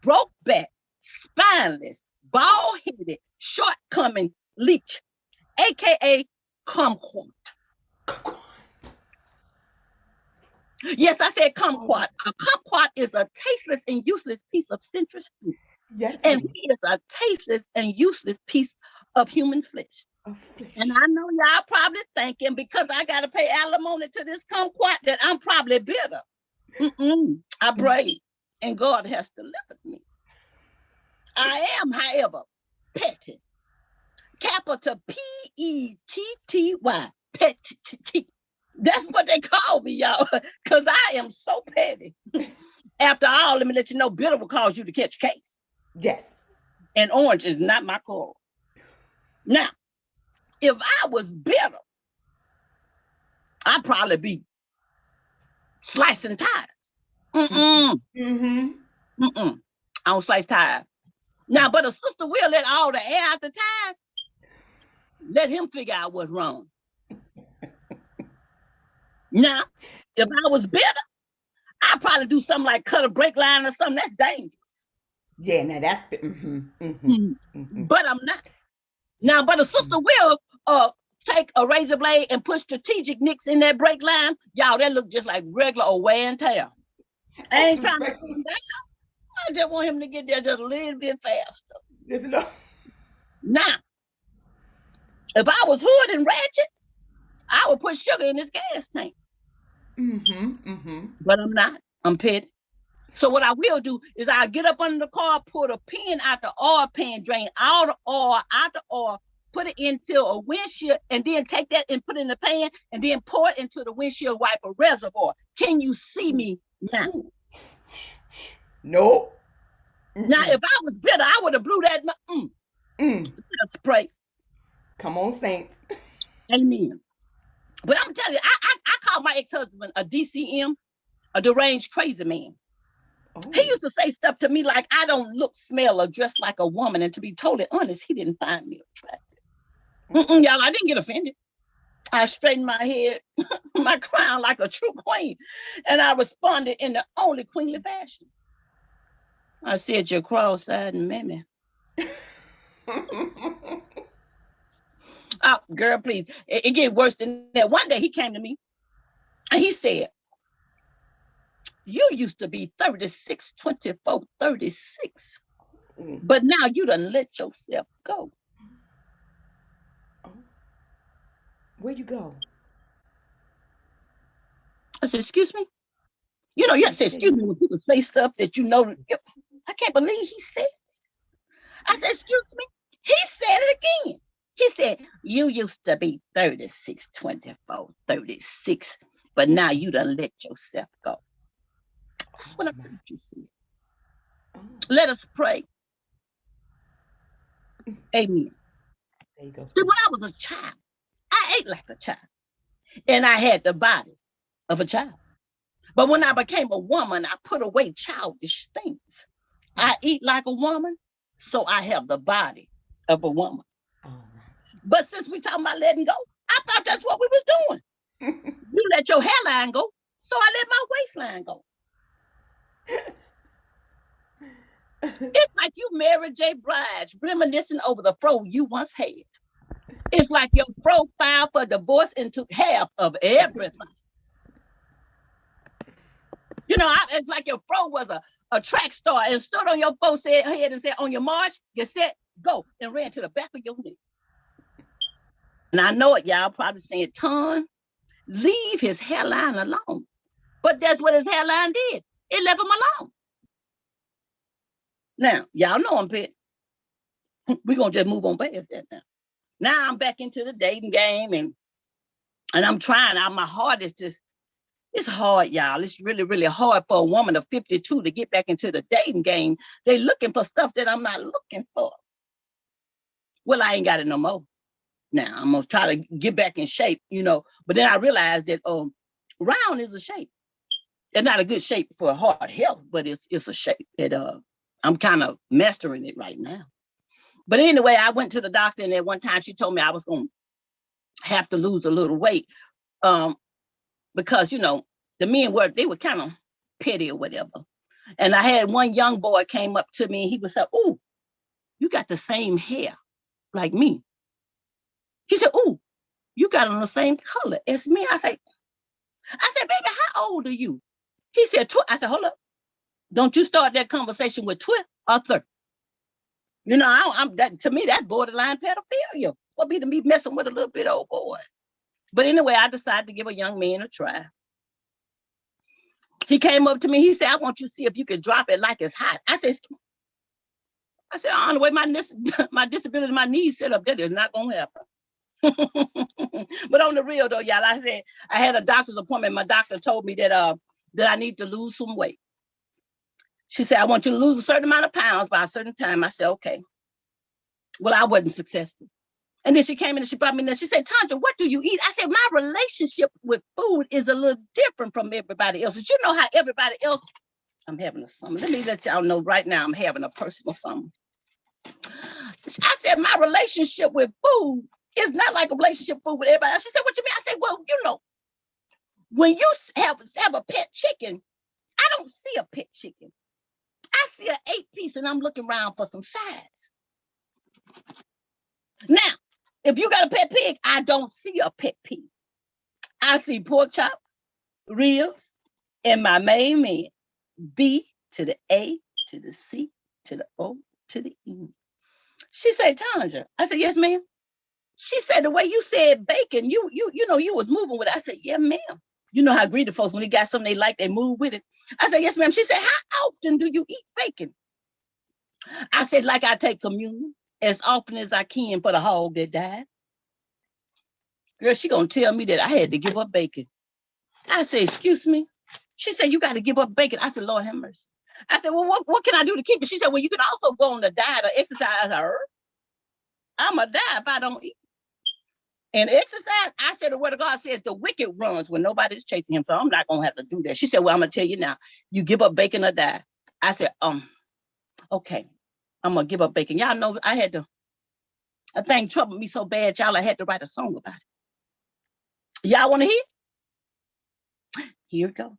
broke back, spineless, bald-headed, shortcoming leech, aka kumquat. Yes, I said kumquat. A kumquat is a tasteless and useless piece of citrus fruit. Yes. And he is a tasteless and useless piece of human flesh. And I know y'all probably thinking because I got to pay alimony to this kumquat that I'm probably bitter. I prayed and God has delivered me. I am, however, petty. Capital P-E-T-T-Y. Petty. That's what they call me, y'all, because I am so petty. After all, let me let you know, bitter will cause you to catch a case. Yes. And orange is not my color. Now, if I was bitter, I'd probably be slicing tires. I don't slice tires. Now, but a sister will let all the air out the tires. Let him figure out what's wrong. Now, if I was better, I'd probably do something like cut a brake line or something. That's dangerous. Yeah, now that's but I'm not. Now, but a sister will take a razor blade and put strategic nicks in that brake line. Y'all, that look just like regular old wear and tear. I ain't trying to put him down. I just want him to get there just a little bit faster. Now, if I was hood and ratchet, I would put sugar in his gas tank. But I'm not. I'm petty. So what I will do is I'll get up under the car, pull the pin out the oil pan, drain all the oil out the oil, put it into a windshield, and then take that and put it in the pan, and then pour it into the windshield wiper reservoir. Can you see me now? Nope. Now, if I was bitter, I would have blew that spray. Come on, saints. Amen. But I'm telling you, I call my ex-husband a DCM, a deranged crazy man. Oh. He used to say stuff to me like I don't look, smell, or dress like a woman. And to be totally honest, he didn't find me attractive. Y'all, I didn't get offended. I straightened my head, my crown like a true queen. And I responded in the only queenly fashion. I said, you're cross-eyed and mammy. Oh, girl, please. It gets worse than that. One day he came to me and he said, you used to be 36, 24, 36. But now you done let yourself go. Where you go? I said, excuse me? You know, you have to say, excuse me when people say stuff that you know. I can't believe he said this. I said, excuse me? He said it again. He said, you used to be 36, 24, 36, but now you done let yourself go. That's what I think you said. Let us pray. Amen. There you go. See, when I was a child, I ate like a child. And I had the body of a child. But when I became a woman, I put away childish things. I eat like a woman, so I have the body of a woman. But since we talking about letting go, I thought that's what we was doing. You let your hairline go, so I let my waistline go. It's like you married J. Blige, reminiscing over the fro you once had. It's like your fro filed for divorce and took half of everything. You know, it's like your fro was a track star and stood on your both head and said, on your march, you set, go, and ran to the back of your neck. And I know it, y'all probably saying, Ton, leave his hairline alone. But that's what his hairline did. It left him alone. Now, y'all know I'm petty. We're going to just move on past that now. Now I'm back into the dating game and I'm trying out my hardest. It's hard, y'all. It's really, really hard for a woman of 52 to get back into the dating game. They're looking for stuff that I'm not looking for. Well, I ain't got it no more. Now, I'm going to try to get back in shape, you know. But then I realized that round is a shape. It's not a good shape for heart health, but it's a shape that I'm kind of mastering it right now. But anyway, I went to the doctor, and at one time she told me I was going to have to lose a little weight because, you know, the men were kind of petty or whatever. And I had one young boy came up to me, and he was like, "Ooh, you got the same hair like me." He said, "Ooh, you got on the same color as me." I said, "Baby, how old are you?" He said, I said, "Hold up. Don't you start that conversation with 12 or 30. You know, to me, that's borderline pedophilia for me to be messing with a little bit old boy." But anyway, I decided to give a young man a try. He came up to me. He said, "I want you to see if you could drop it like it's hot." I said, "On the way my disability, my knees set up, that is not going to happen." But on the real though, y'all, I said, I had a doctor's appointment. My doctor told me that I need to lose some weight. She said, "I want you to lose a certain amount of pounds by a certain time." I said, "Okay." Well, I wasn't successful. And then she came in and she brought me in. She said, "Tanja, what do you eat?" I said, "My relationship with food is a little different from everybody else's. You know how everybody else," I'm having a summer. Let me let y'all know right now, I'm having a personal summer. I said, "My relationship with food It's not like a relationship food with everybody else. She said, what you mean? I said, well, when you have a pet chicken, I don't see a pet chicken. I see an 8-piece and I'm looking around for some sides. Now, if you got a pet pig, I don't see a pet pig. I see pork chops, ribs, and my main man, B to the A to the C to the O to the E. She said, Tanja. I said, yes, ma'am. She said, the way you said bacon, you was moving with it. I said, yeah, ma'am. You know how greedy folks, when they got something they like, they move with it. I said, yes, ma'am. She said, how often do you eat bacon? I said, like I take communion as often as I can for the hog that died. Girl, she gonna tell me that I had to give up bacon. I said, excuse me? She said, you got to give up bacon. I said, Lord have mercy. I said, well, what can I do to keep it? She said, well, you can also go on a diet or exercise. I'm a die if I don't eat. And exercise, I said, the word of God says the wicked runs when nobody's chasing him. So I'm not going to have to do that. She said, well, I'm going to tell you now, you give up bacon or die. I said, okay, I'm going to give up bacon. Y'all know a thing troubled me so bad, y'all, I had to write a song about it. Y'all want to hear? Here it goes.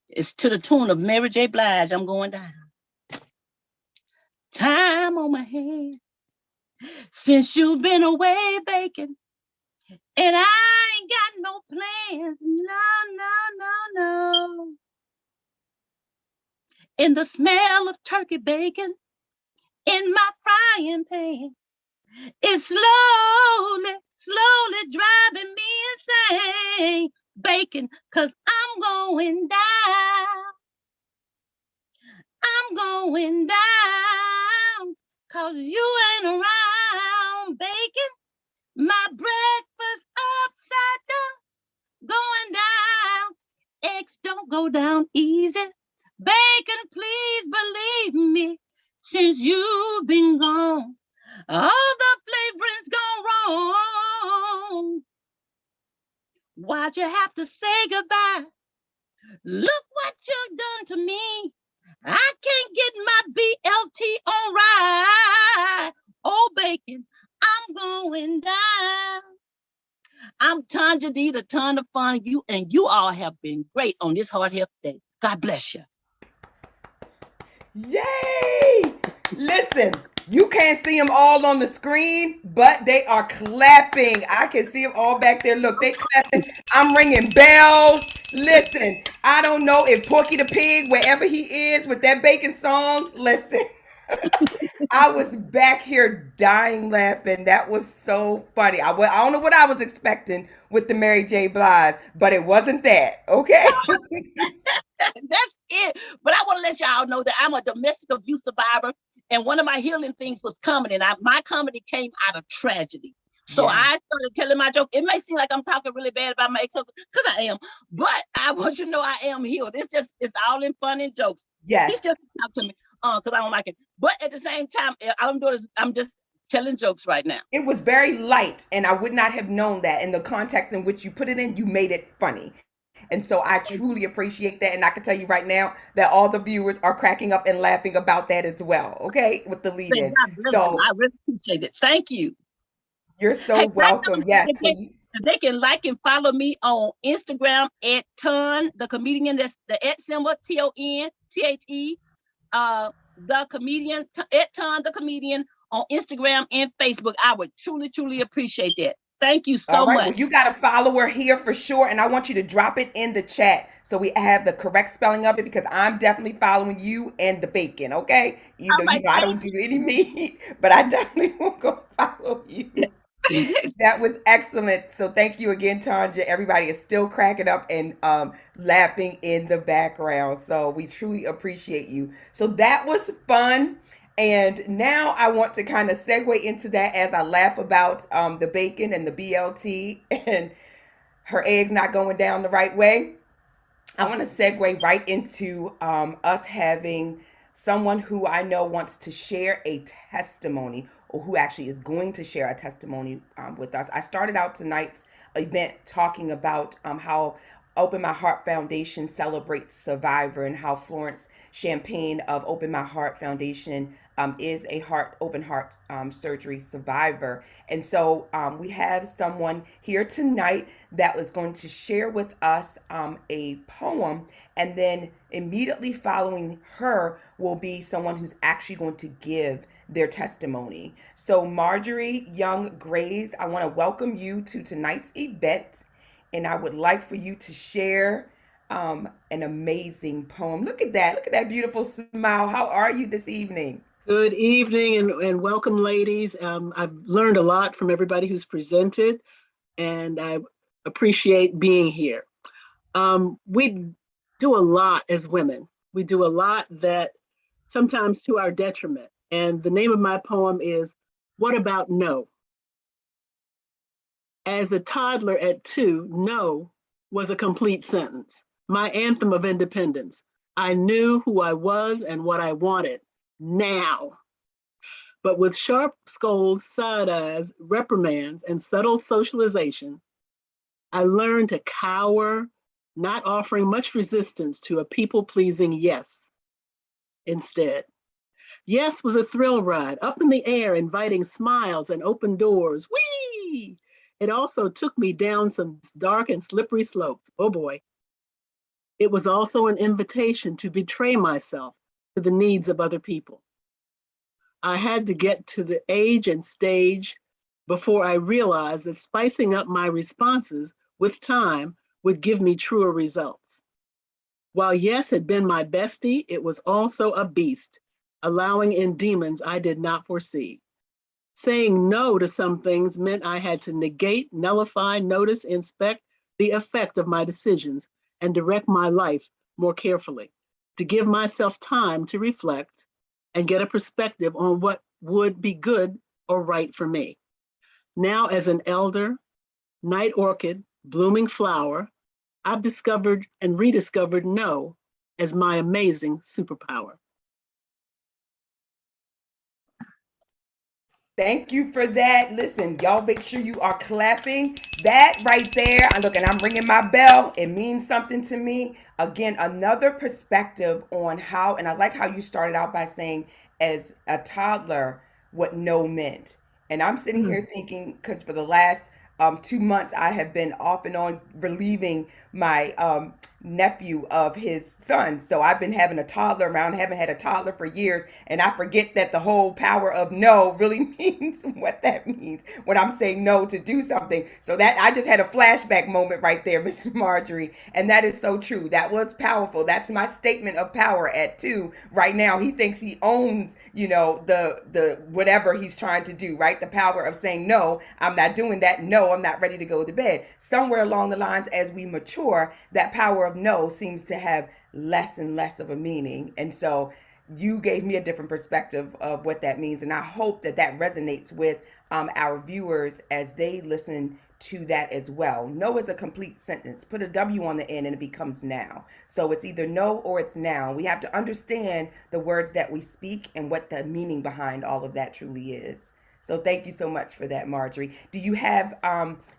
It's to the tune of Mary J. Blige, I'm going down. Time on my hands since you've been away, bacon. And I ain't got no plans. No. And the smell of turkey bacon in my frying pan is slowly driving me insane. Bacon, 'cause I'm going down. I'm going down, 'cause you ain't around, bacon. My breakfast upside down, going down. Eggs don't go down easy. Bacon, please believe me, since you've been gone, all the flavorings gone wrong. Why'd you have to say goodbye? Look what you've done to me. I can't get my BLT on right. Oh, bacon, I'm going down. I'm Tanja D, the ton of fun. You all have been great on this Heart Health Day. God bless you. Yay! Listen, you can't see them all on the screen, but they are clapping. I can see them all back there. Look, they clapping. I'm ringing bells. Listen, I don't know if Porky the Pig, wherever he is with that bacon song, listen. I was back here dying laughing. That was so funny. I don't know what I was expecting with the Mary J. Blige, but it wasn't that, okay? That's it. But I want to let y'all know that I'm a domestic abuse survivor, and one of my healing things was comedy. And my comedy came out of tragedy. So I started telling my joke. It may seem like I'm talking really bad about my ex-husband, because I am, but I want you to know I am healed. It's all in fun and jokes. Yes. He's just talk to me because I don't like it. But at the same time, I'm just telling jokes right now. It was very light, and I would not have known that in the context in which you put it in. You made it funny. And so I truly appreciate that. And I can tell you right now that all the viewers are cracking up and laughing about that as well. Okay. With the lead in. So I really appreciate it. Thank you. You're so welcome. Yes. They can like and follow me on Instagram at Ton, the comedian. That's the @ symbol, TONTHE, the comedian, at Ton, the comedian on Instagram and Facebook. I would truly, truly appreciate that. Thank you so much. Well, you got to follow her here for sure. And I want you to drop it in the chat so we have the correct spelling of it, because I'm definitely following you and the bacon. Okay. Even though I don't do any meat, but I definitely will go follow you. That was excellent. So thank you again, Tanja. Everybody is still cracking up and laughing in the background. So we truly appreciate you. So that was fun. And now I want to kind of segue into that as I laugh about the bacon and the BLT and her eggs not going down the right way. I want to segue right into us having someone who I know wants to share a testimony, or who actually is going to share a testimony with us. I started out tonight's event talking about how Open My Heart Foundation celebrates Survivor, and how Florence Champagne of Open My Heart Foundation is a open heart surgery survivor. And so we have someone here tonight that was going to share with us a poem, and then immediately following her will be someone who's actually going to give their testimony. So Marjorie Young Grays, I want to welcome you to tonight's event, and I would like for you to share an amazing poem. Look at that. Look at that beautiful smile. How are you this evening? Good evening and welcome, ladies. I've learned a lot from everybody who's presented, and I appreciate being here. We do a lot as women. We do a lot that sometimes to our detriment. And the name of my poem is What About No? As a toddler at 2, no was a complete sentence. My anthem of independence. I knew who I was and what I wanted. Now. But with sharp scolds, side eyes, reprimands, and subtle socialization, I learned to cower, not offering much resistance to a people-pleasing yes instead. Yes was a thrill ride, up in the air, inviting smiles and open doors. Whee! It also took me down some dark and slippery slopes. Oh boy. It was also an invitation to betray myself to the needs of other people. I had to get to the age and stage before I realized that spicing up my responses with time would give me truer results. While yes had been my bestie, it was also a beast, allowing in demons I did not foresee. Saying no to some things meant I had to negate, nullify, notice, inspect the effect of my decisions and direct my life more carefully, to give myself time to reflect and get a perspective on what would be good or right for me. Now, as an elder, night orchid, blooming flower, I've discovered and rediscovered no as my amazing superpower. Thank you for that. Listen, y'all make sure you are clapping. That right there, I'm ringing my bell. It means something to me. Again, another perspective on how, and I like how you started out by saying, as a toddler, what no meant. And I'm sitting here thinking, because for the last 2 months, I have been off and on relieving my nephew of his son. So I've been having a toddler around, haven't had a toddler for years, and I forget that the whole power of no really means what that means when I'm saying no to do something. So that I just had a flashback moment right there, Mr. Marjorie, and that is so true. That was powerful. That's my statement of power at 2. Right now, he thinks he owns, the whatever he's trying to do, right? The power of saying no, I'm not doing that. No, I'm not ready to go to bed. Somewhere along the lines, as we mature, that power of no seems to have less and less of a meaning. And so you gave me a different perspective of what that means. And I hope that that resonates with our viewers as they listen to that as well. No is a complete sentence. Put a W on the end and it becomes now. So it's either no or it's now. We have to understand the words that we speak and what the meaning behind all of that truly is. So thank you so much for that, Marjorie. Do you have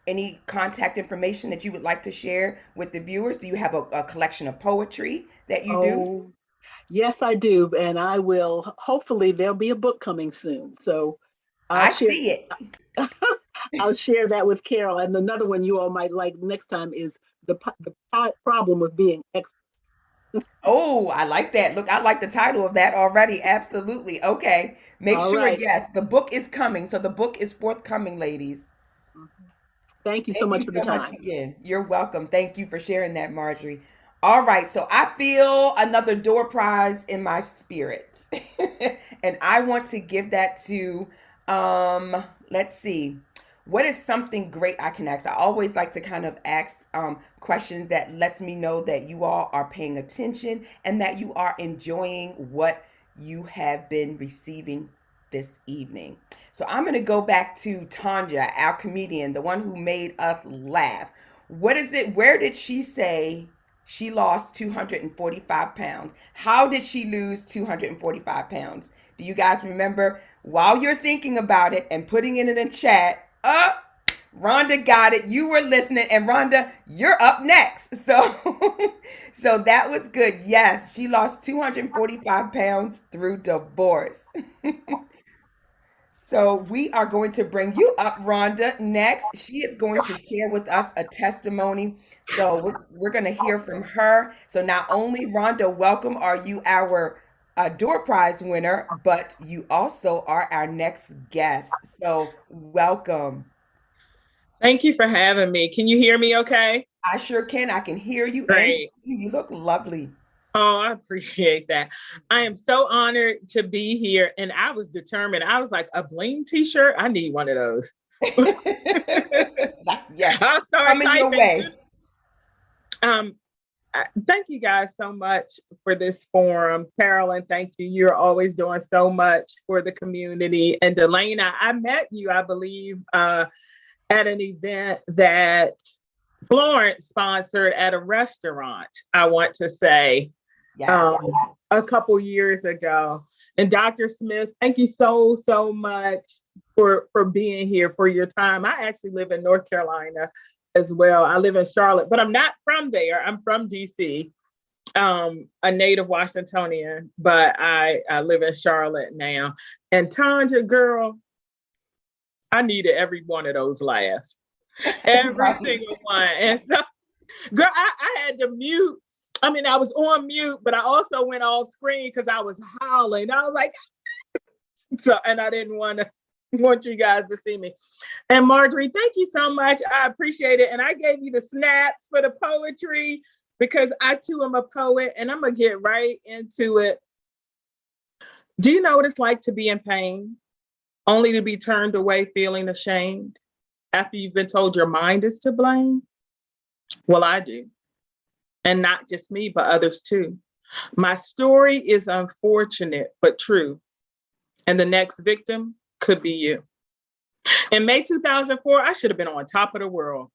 any contact information that you would like to share with the viewers? Do you have a collection of poetry that you do? Yes, I do. And I will, hopefully there'll be a book coming soon. So I see it. I'll share that with Carol. And another one you all might like next time is the problem of being expert. Oh, I like that. Look, I like the title of that already. Absolutely. Okay. Make All sure, right. yes, the book is coming. So the book is forthcoming, ladies. Thank you so Thank much you for the so much time. again. You're welcome. Thank you for sharing that, Marjorie. All right, so I feel another door prize in my spirit. And I want to give that to let's see. What is something great I can ask? I always like to kind of ask questions that lets me know that you all are paying attention and that you are enjoying what you have been receiving this evening. So I'm going to go back to Tanja, our comedian, the one who made us laugh. What is it? Where did she say she lost 245 pounds? How did she lose 245 pounds? Do you guys remember? While you're thinking about it and putting it in the chat, Rhonda got it. You were listening, and Rhonda, you're up next. So, so that was good. Yes, she lost 245 pounds through divorce. So we are going to bring you up, Rhonda, next. She is going to share with us a testimony. So we're going to hear from her. So not only, Rhonda, welcome, are you our door prize winner, but you also are our next guest. So welcome. Thank you for having me. Can you hear me okay? I sure can. I can hear you and see Great. you. You look lovely. Oh, I appreciate that. I am so honored to be here. And I was determined. I was like, a bling t-shirt? I need one of those. Yes, I'll start coming your typing. way. Thank you guys so much for this forum. Carolyn, thank you. You're always doing so much for the community. And Delana, I met you, I believe, at an event that Florence sponsored at a restaurant, I want to say, Yes. a couple years ago. And Dr. Smith, thank you so, so much for being here, for your time. I actually live in North Carolina as well. I live in Charlotte, but I'm not from there. I'm from DC, a native Washingtonian, but I live in Charlotte now. And Tanja, girl, I needed every one of those laughs, every Right. single one. And so, girl, I had to mute. I mean, I was on mute, but I also went off screen because I was howling. I was like, so, and I didn't want you guys to see me. And Marjorie, thank you so much. I appreciate it. And I gave you the snaps for the poetry because I too am a poet, and I'm gonna get right into it. Do you know what it's like to be in pain, only to be turned away feeling ashamed after you've been told your mind is to blame? Well, I do. And not just me, but others too. My story is unfortunate, but true. And the next victim could be you. In May 2004, I should have been on top of the world.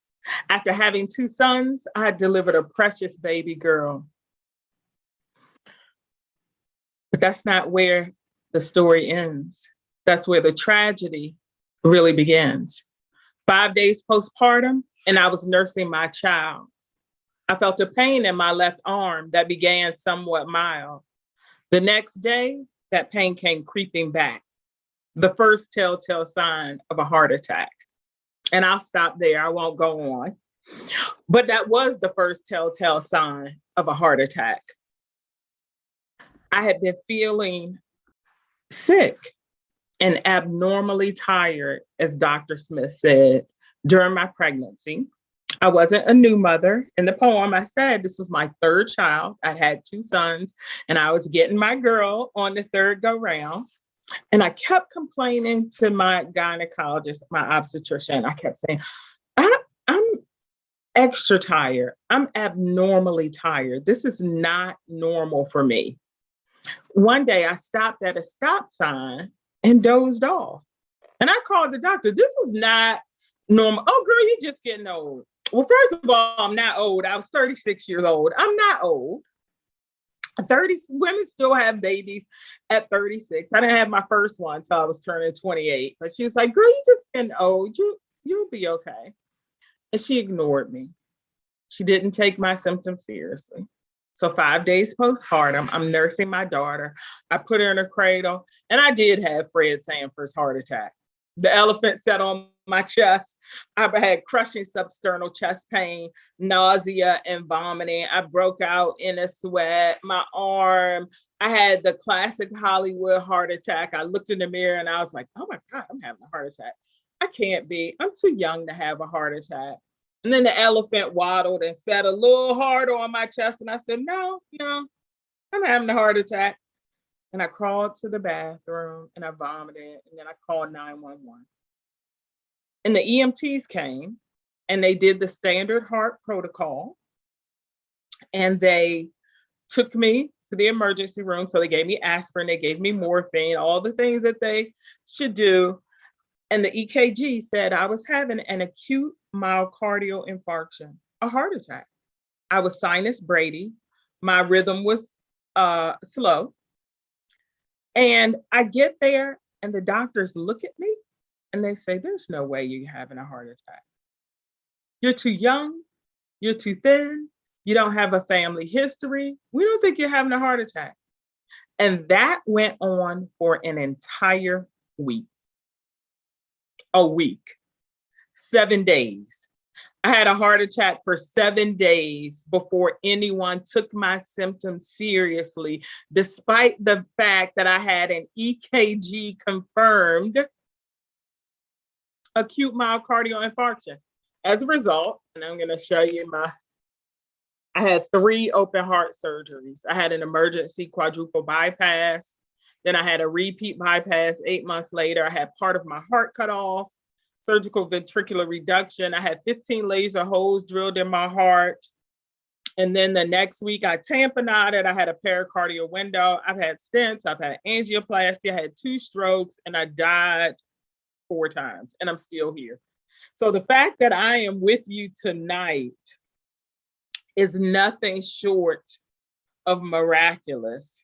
After having 2 sons, I delivered a precious baby girl. But that's not where the story ends. That's where the tragedy really begins. 5 days postpartum, and I was nursing my child. I felt a pain in my left arm that began somewhat mild. The next day, that pain came creeping back, the first telltale sign of a heart attack. And I'll stop there, I won't go on. But that was the first telltale sign of a heart attack. I had been feeling sick and abnormally tired, as Dr. Smith said, during my pregnancy. I wasn't a new mother. In the poem, I said this was my 3rd child. I had 2 sons, and I was getting my girl on the 3rd go round. And I kept complaining to my gynecologist, my obstetrician. I kept saying, I'm extra tired. I'm abnormally tired. This is not normal for me. One day I stopped at a stop sign and dozed off. And I called the doctor. This is not normal. Oh, girl, you're just getting old. Well, first of all, I'm not old. I was 36 years old. I'm not old. 30 women still have babies at 36. I didn't have my first one until I was turning 28. But she was like, girl, you just getting old. You'll be okay. And she ignored me. She didn't take my symptoms seriously. So 5 days postpartum, I'm nursing my daughter. I put her in a cradle, and I did have Fred Sanford's heart attack. The elephant sat on my chest. I had crushing substernal chest pain, nausea, and vomiting. I broke out in a sweat. My arm, I had the classic Hollywood heart attack. I looked in the mirror and I was like, oh my God, I'm having a heart attack. I can't be. I'm too young to have a heart attack. And then the elephant waddled and sat a little harder on my chest. And I said, no, I'm having a heart attack. And I crawled to the bathroom and I vomited. And then I called 911. And the EMTs came and they did the standard heart protocol. And they took me to the emergency room. So they gave me aspirin, they gave me morphine, all the things that they should do. And the EKG said I was having an acute myocardial infarction, a heart attack. I was sinus Brady. My rhythm was slow. And I get there and the doctors look at me and they say, there's no way you're having a heart attack. You're too young. You're too thin. You don't have a family history. We don't think you're having a heart attack. And that went on for an entire week. A week. 7 days. I had a heart attack for 7 days before anyone took my symptoms seriously, despite the fact that I had an EKG confirmed acute myocardial infarction. As a result, and I'm going to show you I had 3 open heart surgeries. I had an emergency quadruple bypass. Then I had a repeat bypass 8 months later. I had part of my heart cut off, surgical ventricular reduction. I had 15 laser holes drilled in my heart. And then the next week I tamponaded. I had a pericardial window. I've had stents. I've had angioplasty. I had 2 strokes and I died 4 times and I'm still here. So the fact that I am with you tonight is nothing short of miraculous.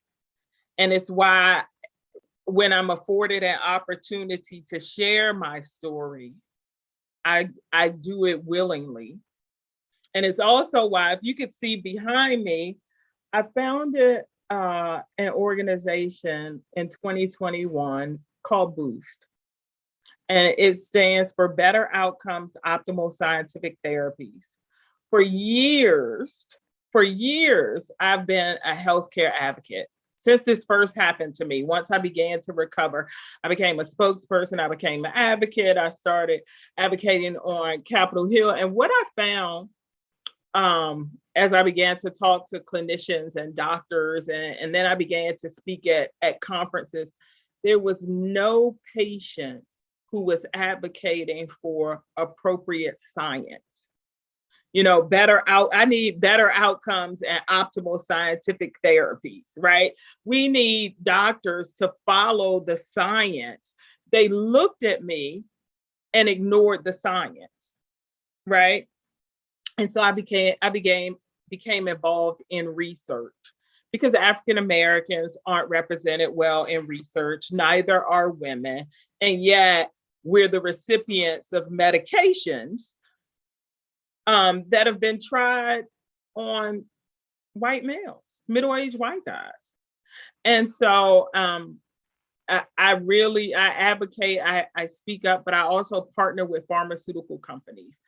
And it's why when I'm afforded an opportunity to share my story, I do it willingly. And it's also why, if you could see behind me, I founded an organization in 2021 called Boost. And it stands for Better Outcomes, Optimal Scientific Therapies. For years, I've been a healthcare advocate. Since this first happened to me, once I began to recover, I became a spokesperson, I became an advocate, I started advocating on Capitol Hill. And what I found as I began to talk to clinicians and doctors, and then I began to speak at conferences, there was no patient who was advocating for appropriate science. You know, I need better outcomes and optimal scientific therapies, right? We need doctors to follow the science. They looked at me and ignored the science, right? And so I became involved in research because African Americans aren't represented well in research, neither are women. And yet we're the recipients of medications that have been tried on white males, middle-aged white guys. And so I advocate, I speak up, but I also partner with pharmaceutical companies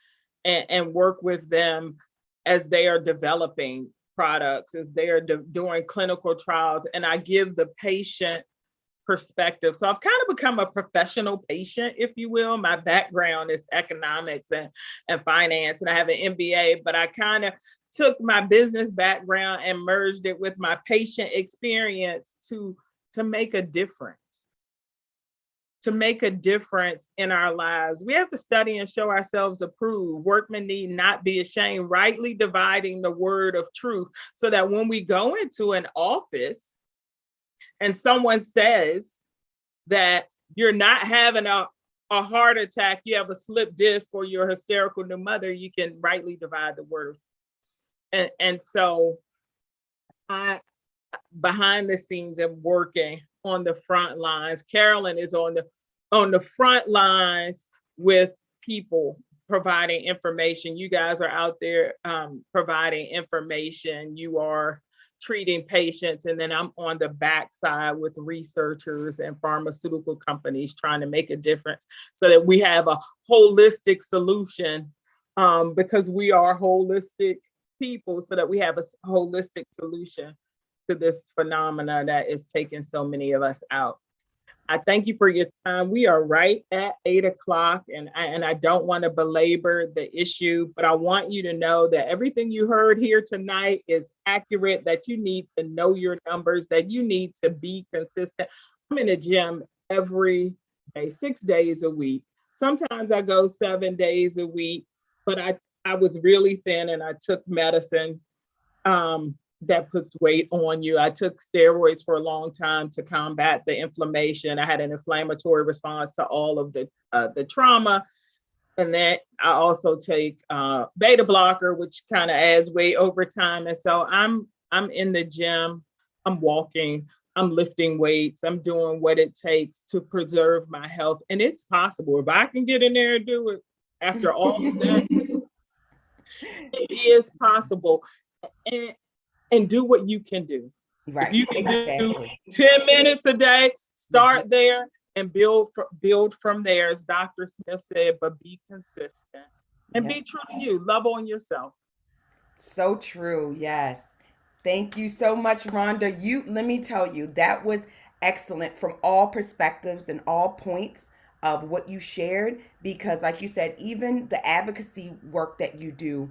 and work with them as they are developing products, as they are doing clinical trials, and I give the patient perspective. So I've kind of become a professional patient, if you will. My background is economics and finance, and I have an MBA, but I kind of took my business background and merged it with my patient experience to make a difference. To make a difference in our lives. We have to study and show ourselves approved. Workmen need not be ashamed, rightly dividing the word of truth, so that when we go into an office and someone says that you're not having a heart attack, you have a slip disc, or you're a hysterical new mother, you can rightly divide the word. And so I, behind the scenes, am working on the front lines. Carolyn is on the front lines with people providing information. You guys are out there providing information. You are treating patients, and then I'm on the backside with researchers and pharmaceutical companies trying to make a difference so that we have a holistic solution, because we are holistic people, so that we have a holistic solution to this phenomena that is taking so many of us out. I thank you for your time. We are right at 8 o'clock, and I don't want to belabor the issue, but I want you to know that everything you heard here tonight is accurate, that you need to know your numbers, that you need to be consistent. I'm in a gym every day, 6 days a week. Sometimes I go 7 days a week, but I was really thin and I took medicine that puts weight on you. I took steroids for a long time to combat the inflammation. I had an inflammatory response to all of the trauma. And then I also take beta blocker, which kind of adds weight over time. And so I'm in the gym, I'm walking, I'm lifting weights, I'm doing what it takes to preserve my health. And it's possible. If I can get in there and do it after all of that, It is possible. And do what you can do. Right. If you can do Exactly. 10 minutes a day, start there and build from there, as Dr. Smith said, but be consistent and Yep. be true to you. Love on yourself. So true. Yes. Thank you so much, Rhonda. Let me tell you, that was excellent from all perspectives and all points of what you shared. Because, like you said, even the advocacy work that you do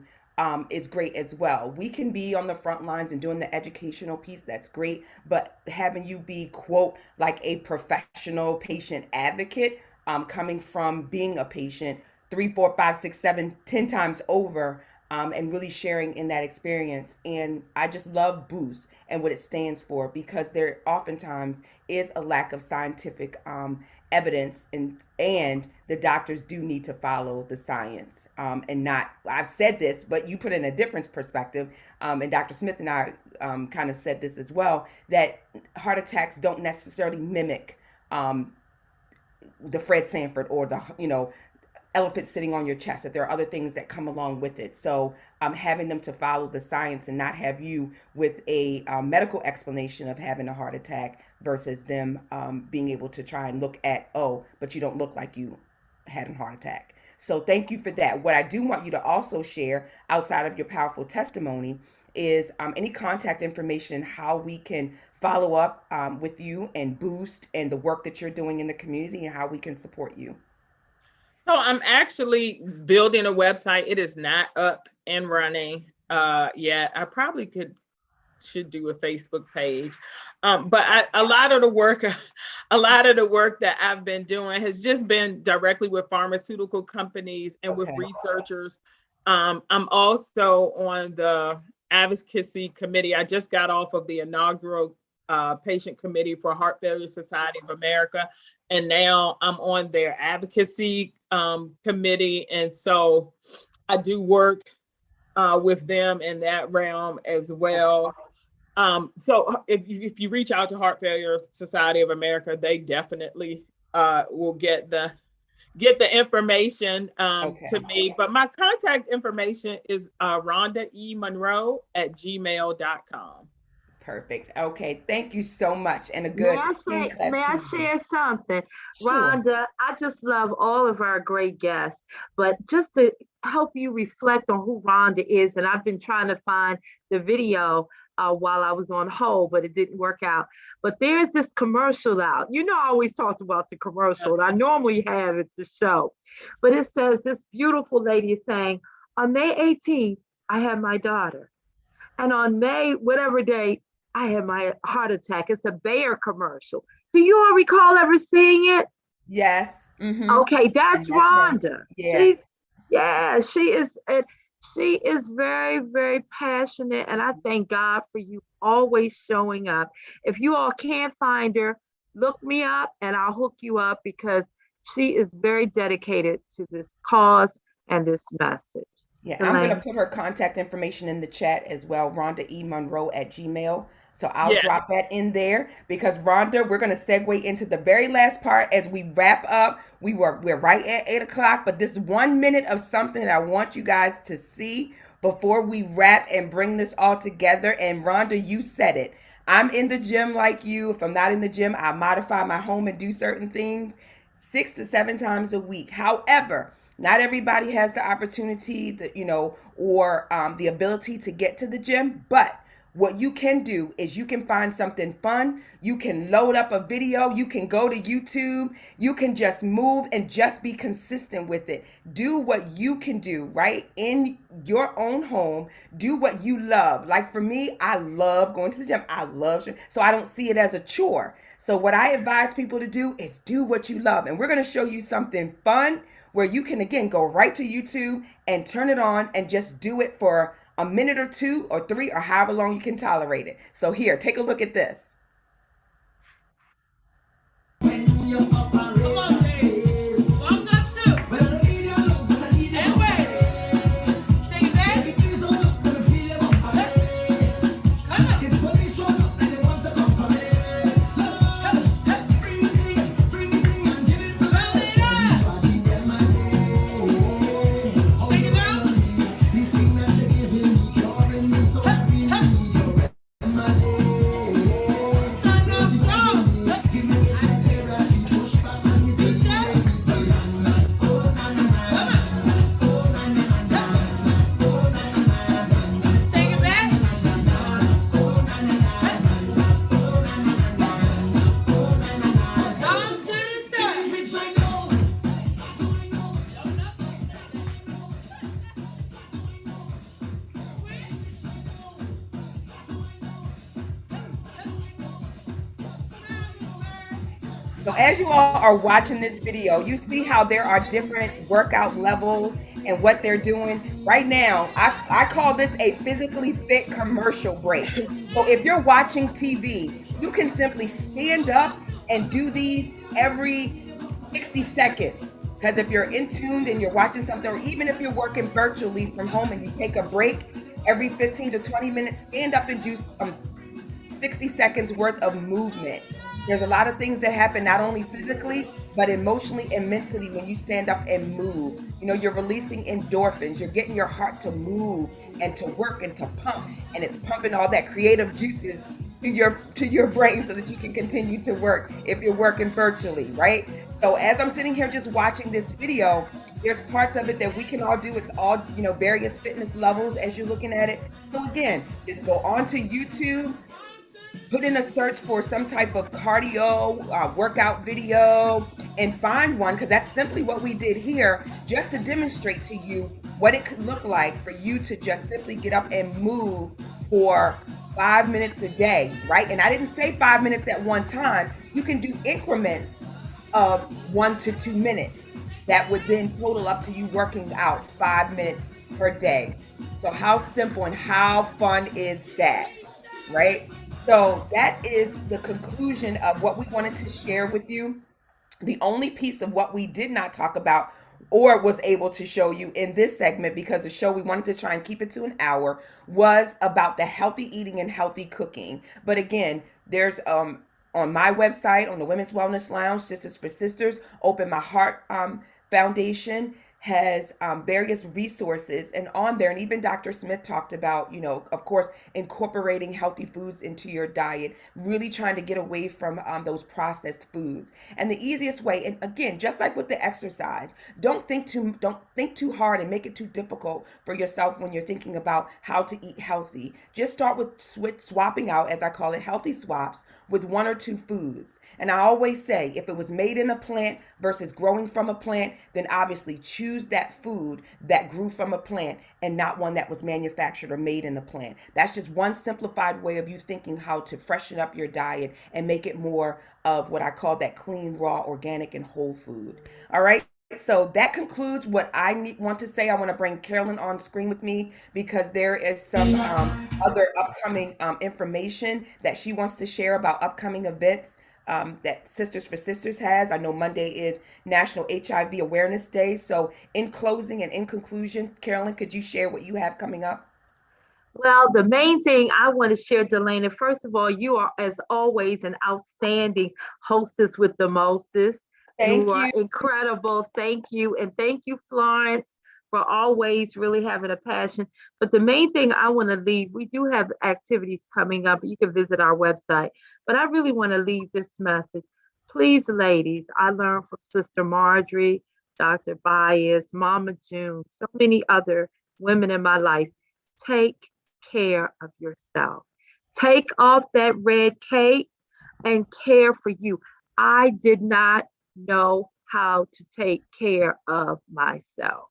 is great as well. We can be on the front lines and doing the educational piece. That's great. But having you be, quote, like a professional patient advocate, coming from being a patient 3, 4, 5, 6, 7, 10 times over, and really sharing in that experience. And I just love Boost and what it stands for, because there oftentimes is a lack of scientific evidence, and the doctors do need to follow the science, and not, I've said this, but you put in a different perspective, and Dr. Smith and I kind of said this as well, that heart attacks don't necessarily mimic the Fred Sanford or the elephant sitting on your chest, that there are other things that come along with it. So having them to follow the science and not have you with a medical explanation of having a heart attack versus them being able to try and look at, oh, but you don't look like you had a heart attack. So thank you for that. What I do want you to also share outside of your powerful testimony is any contact information, how we can follow up with you and Boost and the work that you're doing in the community, and how we can support you. So I'm actually building a website. It is not up and running yet. I probably should do a Facebook page. But a lot of the work that I've been doing has just been directly with pharmaceutical companies and with researchers. I'm also on the advocacy committee. I just got off of the inaugural patient committee for Heart Failure Society of America, and now I'm on their advocacy committee, and so I do work with them in that realm as well. So if you reach out to Heart Failure Society of America, they definitely will get the information to me. But my contact information is RhondaEMonroe@gmail.com. Perfect. Okay. Thank you so much. And a good. May I share something? Sure. Rhonda, I just love all of our great guests, but just to help you reflect on who Rhonda is, and I've been trying to find the video while I was on hold, but it didn't work out. But there's this commercial out. I always talked about the commercial, and I normally have it to show. But it says this beautiful lady is saying, on May 18th, I had my daughter. And on May, whatever day, I had my heart attack. It's a Bayer commercial. Do you all recall ever seeing it? Yes. Mm-hmm. Okay, that's Rhonda. Right. Yeah. She is very, very passionate, and I thank God for you always showing up. If you all can't find her, look me up and I'll hook you up, because she is very dedicated to this cause and this message. Yeah, I'm going to put her contact information in the chat as well, RhondaEMonroe@gmail. So I'll drop that in there, because Rhonda, we're going to segue into the very last part as we wrap up. We're right at 8:00, but this 1 minute of something that I want you guys to see before we wrap and bring this all together. And Rhonda, you said it. I'm in the gym like you. If I'm not in the gym, I modify my home and do certain things 6 to 7 times a week. However, not everybody has the opportunity to, or the ability to get to the gym. But what you can do is you can find something fun. You can load up a video. You can go to YouTube. You can just move and just be consistent with it. Do what you can do right in your own home. Do what you love. Like for me, I love going to the gym. I love, so I don't see it as a chore. So what I advise people to do is do what you love. And we're going to show you something fun where you can, again, go right to YouTube and turn it on and just do it for a minute or 2 or 3 or however long you can tolerate it. So here, take a look at this. So as you all are watching this video, you see how there are different workout levels and what they're doing. Right now, I call this a physically fit commercial break. So if you're watching TV, you can simply stand up and do these every 60 seconds. Because if you're in tuned and you're watching something, or even if you're working virtually from home and you take a break every 15 to 20 minutes, stand up and do 60 seconds worth of movement. There's a lot of things that happen not only physically, but emotionally and mentally when you stand up and move. You know, you're releasing endorphins, you're getting your heart to move and to work and to pump, and it's pumping all that creative juices to your brain so that you can continue to work if you're working virtually, right? So as I'm sitting here just watching this video, there's parts of it that we can all do. It's all, you know, various fitness levels as you're looking at it. So again, just go onto YouTube, put in a search for some type of cardio workout video and find one, because that's simply what we did here, just to demonstrate to you what it could look like for you to just simply get up and move for 5 minutes a day, right? And I didn't say 5 minutes at one time. You can do increments of 1 to 2 minutes. That would then total up to you working out 5 minutes per day. So how simple and how fun is that, right? So that is the conclusion of what we wanted to share with you. The only piece of what we did not talk about or was able to show you in this segment, because the show, we wanted to try and keep it to an hour, was about the healthy eating and healthy cooking. But again, there's on my website, on the Women's Wellness Lounge, Sisters for Sisters, Open My Heart Foundation has various resources, and on there, and even Dr. Smith talked about, you know, of course, incorporating healthy foods into your diet, really trying to get away from those processed foods. And the easiest way, and again, just like with the exercise, don't think too hard and make it too difficult for yourself when you're thinking about how to eat healthy. Just start with swapping out, as I call it, healthy swaps with 1 or 2 foods. And I always say, if it was made in a plant versus growing from a plant, then obviously choose that food that grew from a plant and not one that was manufactured or made in the plant. That's just one simplified way of you thinking how to freshen up your diet and make it more of what I call that clean, raw, organic, and whole food. All right. So that concludes what I want to say. I want to bring Carolyn on screen with me because there is some other upcoming information that she wants to share about upcoming events that Sisters for Sisters has. I know Monday is National HIV Awareness Day. So in closing and in conclusion, Carolyn, could you share what you have coming up? Well, the main thing I want to share, Delana, first of all, you are, as always, an outstanding hostess with the mostest. Thank You are you. incredible. Thank you. And thank you, Florence, for always really having a passion. But the main thing I want to leave, we do have activities coming up. You can visit our website. But I really want to leave this message. Please, ladies, I learned from Sister Marjorie, Dr. Bias, Mama June, so many other women in my life. Take care of yourself. Take off that red cape and care for you. I did not know how to take care of myself.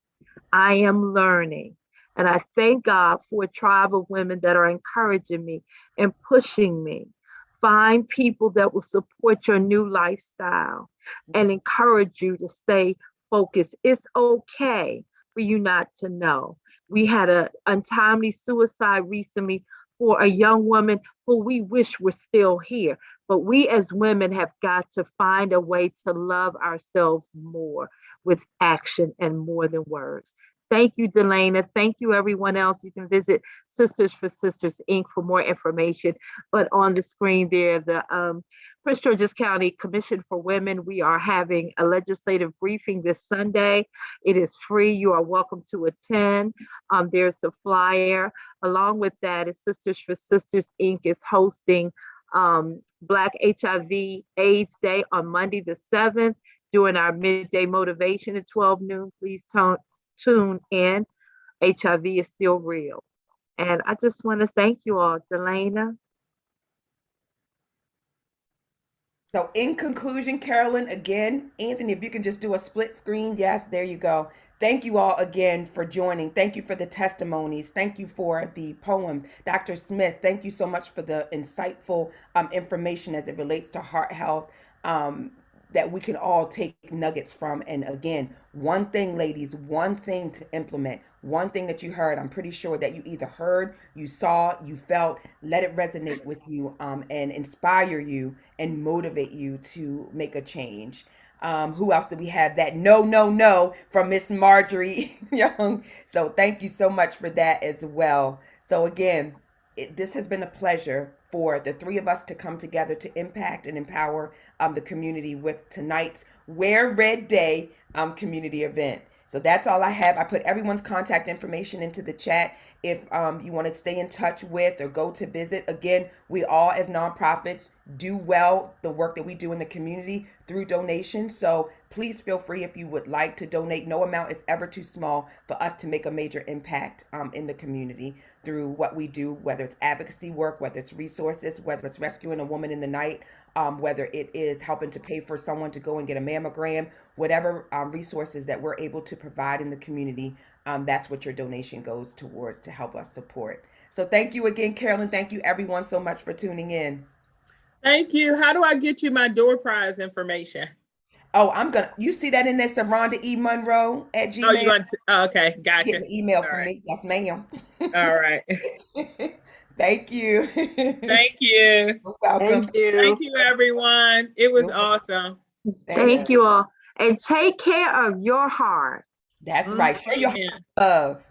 I am learning. And I thank God for a tribe of women that are encouraging me and pushing me. Find people that will support your new lifestyle and encourage you to stay focused. It's okay for you not to know. We had an untimely suicide recently for a young woman who we wish were still here. But we as women have got to find a way to love ourselves more with action and more than words. Thank you, Delana. Thank you, everyone else. You can visit Sisters for Sisters, Inc. for more information. But on the screen there, the Prince George's County Commission for Women, we are having a legislative briefing this Sunday. It is free. You are welcome to attend. There's a flyer. Along with that, is Sisters for Sisters, Inc. is hosting Black HIV AIDS Day on Monday the 7th during our midday motivation at 12 noon. Please tune in. HIV is still real. And I just want to thank you all, Delana. So in conclusion, Carolyn, again, Anthony, if you can just do a split screen. Yes, there you go. Thank you all again for joining. Thank you for the testimonies. Thank you for the poem. Dr. Smith, thank you so much for the insightful information as it relates to heart health. that we can all take nuggets from. And again, one thing, ladies, one thing to implement, one thing that you heard, I'm pretty sure that you either heard, you saw, you felt, let it resonate with you, and inspire you and motivate you to make a change. Who else do we have? That no, no, no from Miss Marjorie Young. So thank you so much for that as well. So again, this has been a pleasure for the three of us to come together to impact and empower the community with tonight's Wear Red Day community event. So that's all I have. I put everyone's contact information into the chat if you want to stay in touch with or go to visit. Again, we all as nonprofits do well the work that we do in the community through donations. So please feel free if you would like to donate. No amount is ever too small for us to make a major impact in the community through what we do, whether it's advocacy work, whether it's resources, whether it's rescuing a woman in the night, whether it is helping to pay for someone to go and get a mammogram, whatever resources that we're able to provide in the community, that's what your donation goes towards to help us support. So thank you again, Carolyn. Thank you everyone so much for tuning in. Thank you. How do I get you my door prize information? Oh, you see that in there, Sarhonda E. Monroe at Gmail? Oh, you want to, okay, gotcha. Get an email All from right. me. Yes, ma'am. All right. Thank you. Thank you. You're welcome. Thank you. Thank you, everyone. It was You're welcome. awesome. Thank you all. And take care of your heart. That's right. Show your Amen. love.